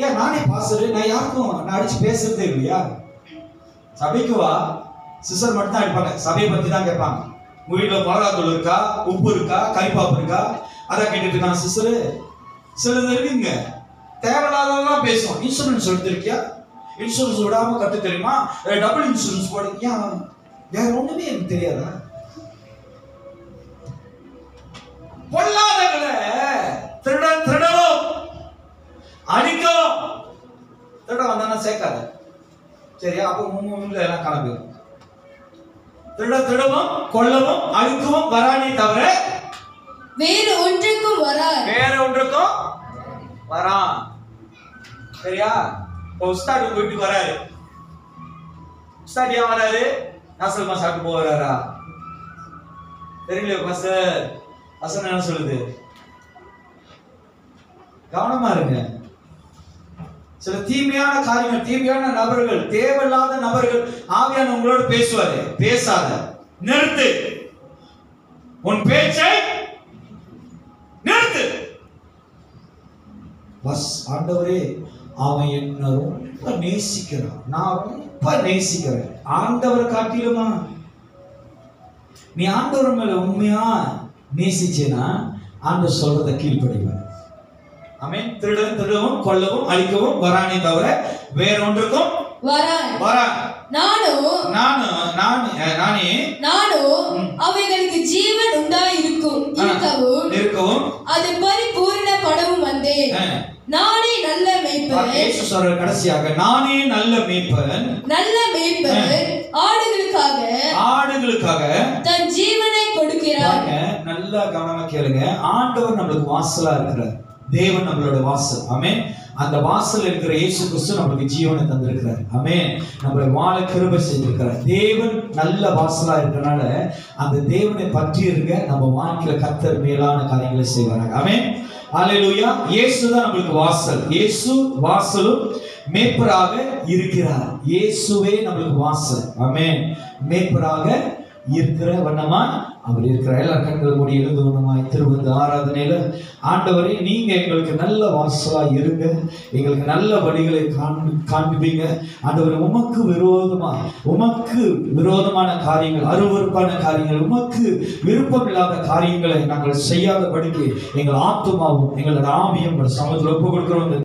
ஏன் நானே பாஸ்டர், நான் யாருக்கும் நான் அடிச்சு பேசுறதே இல்லையா? சபைக்கு வா, சிஸ்டர் மட்டும் தான் அடிப்பாங்க, சபையை பத்தி தான் கேட்பாங்க. உங்க வீட்டுல மிளகாத்தூள் இருக்கா, உப்பு இருக்கா, கறிப்பாப்பு இருக்கா, அதான் கேட்டுட்டு இருக்காங்க சிஸ்டர். சிலது இருக்குங்க தேவையில்லாததான் பேசுவோம். இன்சூரன்ஸ் எடுத்திருக்கியா, இன்சூரன்ஸ் விடாம கட்டு தெரியுமா, டபுள் இன்சூரன்ஸ் போடு. ஏன் வேற ஒண்ணுமே எனக்கு தெரியாதா? பொல்லாதவங்களை திருடவும் அடிக்கவும். திருட வந்தானா சேர்க்காத, சரியா? அப்போ மூணு எல்லாம் கிளம்பி திருடவும் கொல்லவும் அழிக்கவும் வரானே தவிர வேறு ஒன்றுக்கும் வரான். சரியா? இப்போ உஸ்தாத் உங்க வீட்டுக்கு வராரு. உஸ்தாத் ஏன் வராரு? நாசல்மா சாப்பிட்டு போறாரா? தெரியல பாஸ்டர். வசனம் என்ன சொல்லுது? கவனமா இருங்க. சில தீமையான காரியங்கள், தீமையான நபர்கள், தேவையில்லாத நபர்கள் ஆவியான உங்களோட பேசுவாரு. பேசாத, நிறுத்து. உன் பேச்சை நிறுத்து. பஸ் ஆண்டவரே, அவன் என்ன ரொம்ப நேசிக்கிறான், நான் ரொம்ப நேசிக்கிறேன். ஆண்டவர் காட்டிலுமா? நீ ஆண்டவர் மேல உண்மையா நேசிச்சேனா ஆண்டவர் சொல்றத கீழ்ப்படிவார். ஆமென். திருடவும் கொல்லவும் அழிக்கவும் வரானே தவிர வேற ஒன்றுக்கும் வரான். நானும் அவைகளுக்கு ஜீவன் இருக்கவும் அது பரிபூரணப்படவும் வந்தேன். நானே நல்ல மேய்ப்பன். இயேசு சொல்ற கடைசியாக, நானே நல்ல மேய்ப்பன். ஆடுகளுக்காக தன் ஜீவனை கொடுக்கிறார். நல்லா கவனமா கேளுங்க. ஆண்டவர் நம்மளுக்கு வாசலா இருக்கிறார். தேவன் நம்மளோட வாசல். ஆமென். அந்த வாசல் இருக்கிற இயேசு கிறிஸ்து நம்மளுக்கு ஜீவனை தந்திருக்கிறார். ஆமென். நம்மளை வாழ கிருபை செய்திருக்கிறார். தேவன் நல்ல வாசலா இருக்கிறனால அந்த தேவனை பற்றி இருக்க நம்ம வாழ்க்கையில கர்த்தர் மேலான காரியங்களை செய்வாங்க. ஆமென். அல்லேலூயா. இயேசு தான் நம்மளுக்கு வாசல். இயேசு வாசலும் மேய்ப்பராக இருக்கிறார். இயேசுவே நம்மளுக்கு வாசல். ஆமென். மேய்ப்பராக இருக்கிற வண்ணமா அவர் இருக்கிறார். எல்லா கண்கள் மூடி எழுதுவனமாய் திருவந்து ஆராதனையில, ஆண்டவரே நீங்க எங்களுக்கு நல்ல வாசலா இருங்க, எங்களுக்கு நல்ல வழிகளை காண்பிப்பீங்க. ஆண்டவரே, உமக்கு விரோதமான காரியங்கள், அருவருப்பான காரியங்கள், உமக்கு விருப்பம் இல்லாத காரியங்களை நாங்கள் செய்யாதபடிக்கு எங்கள் ஆத்துமாவும் எங்களோட ஆவியும் சமூகத்தில் ஒப்புக் கொடுக்கிறோம்.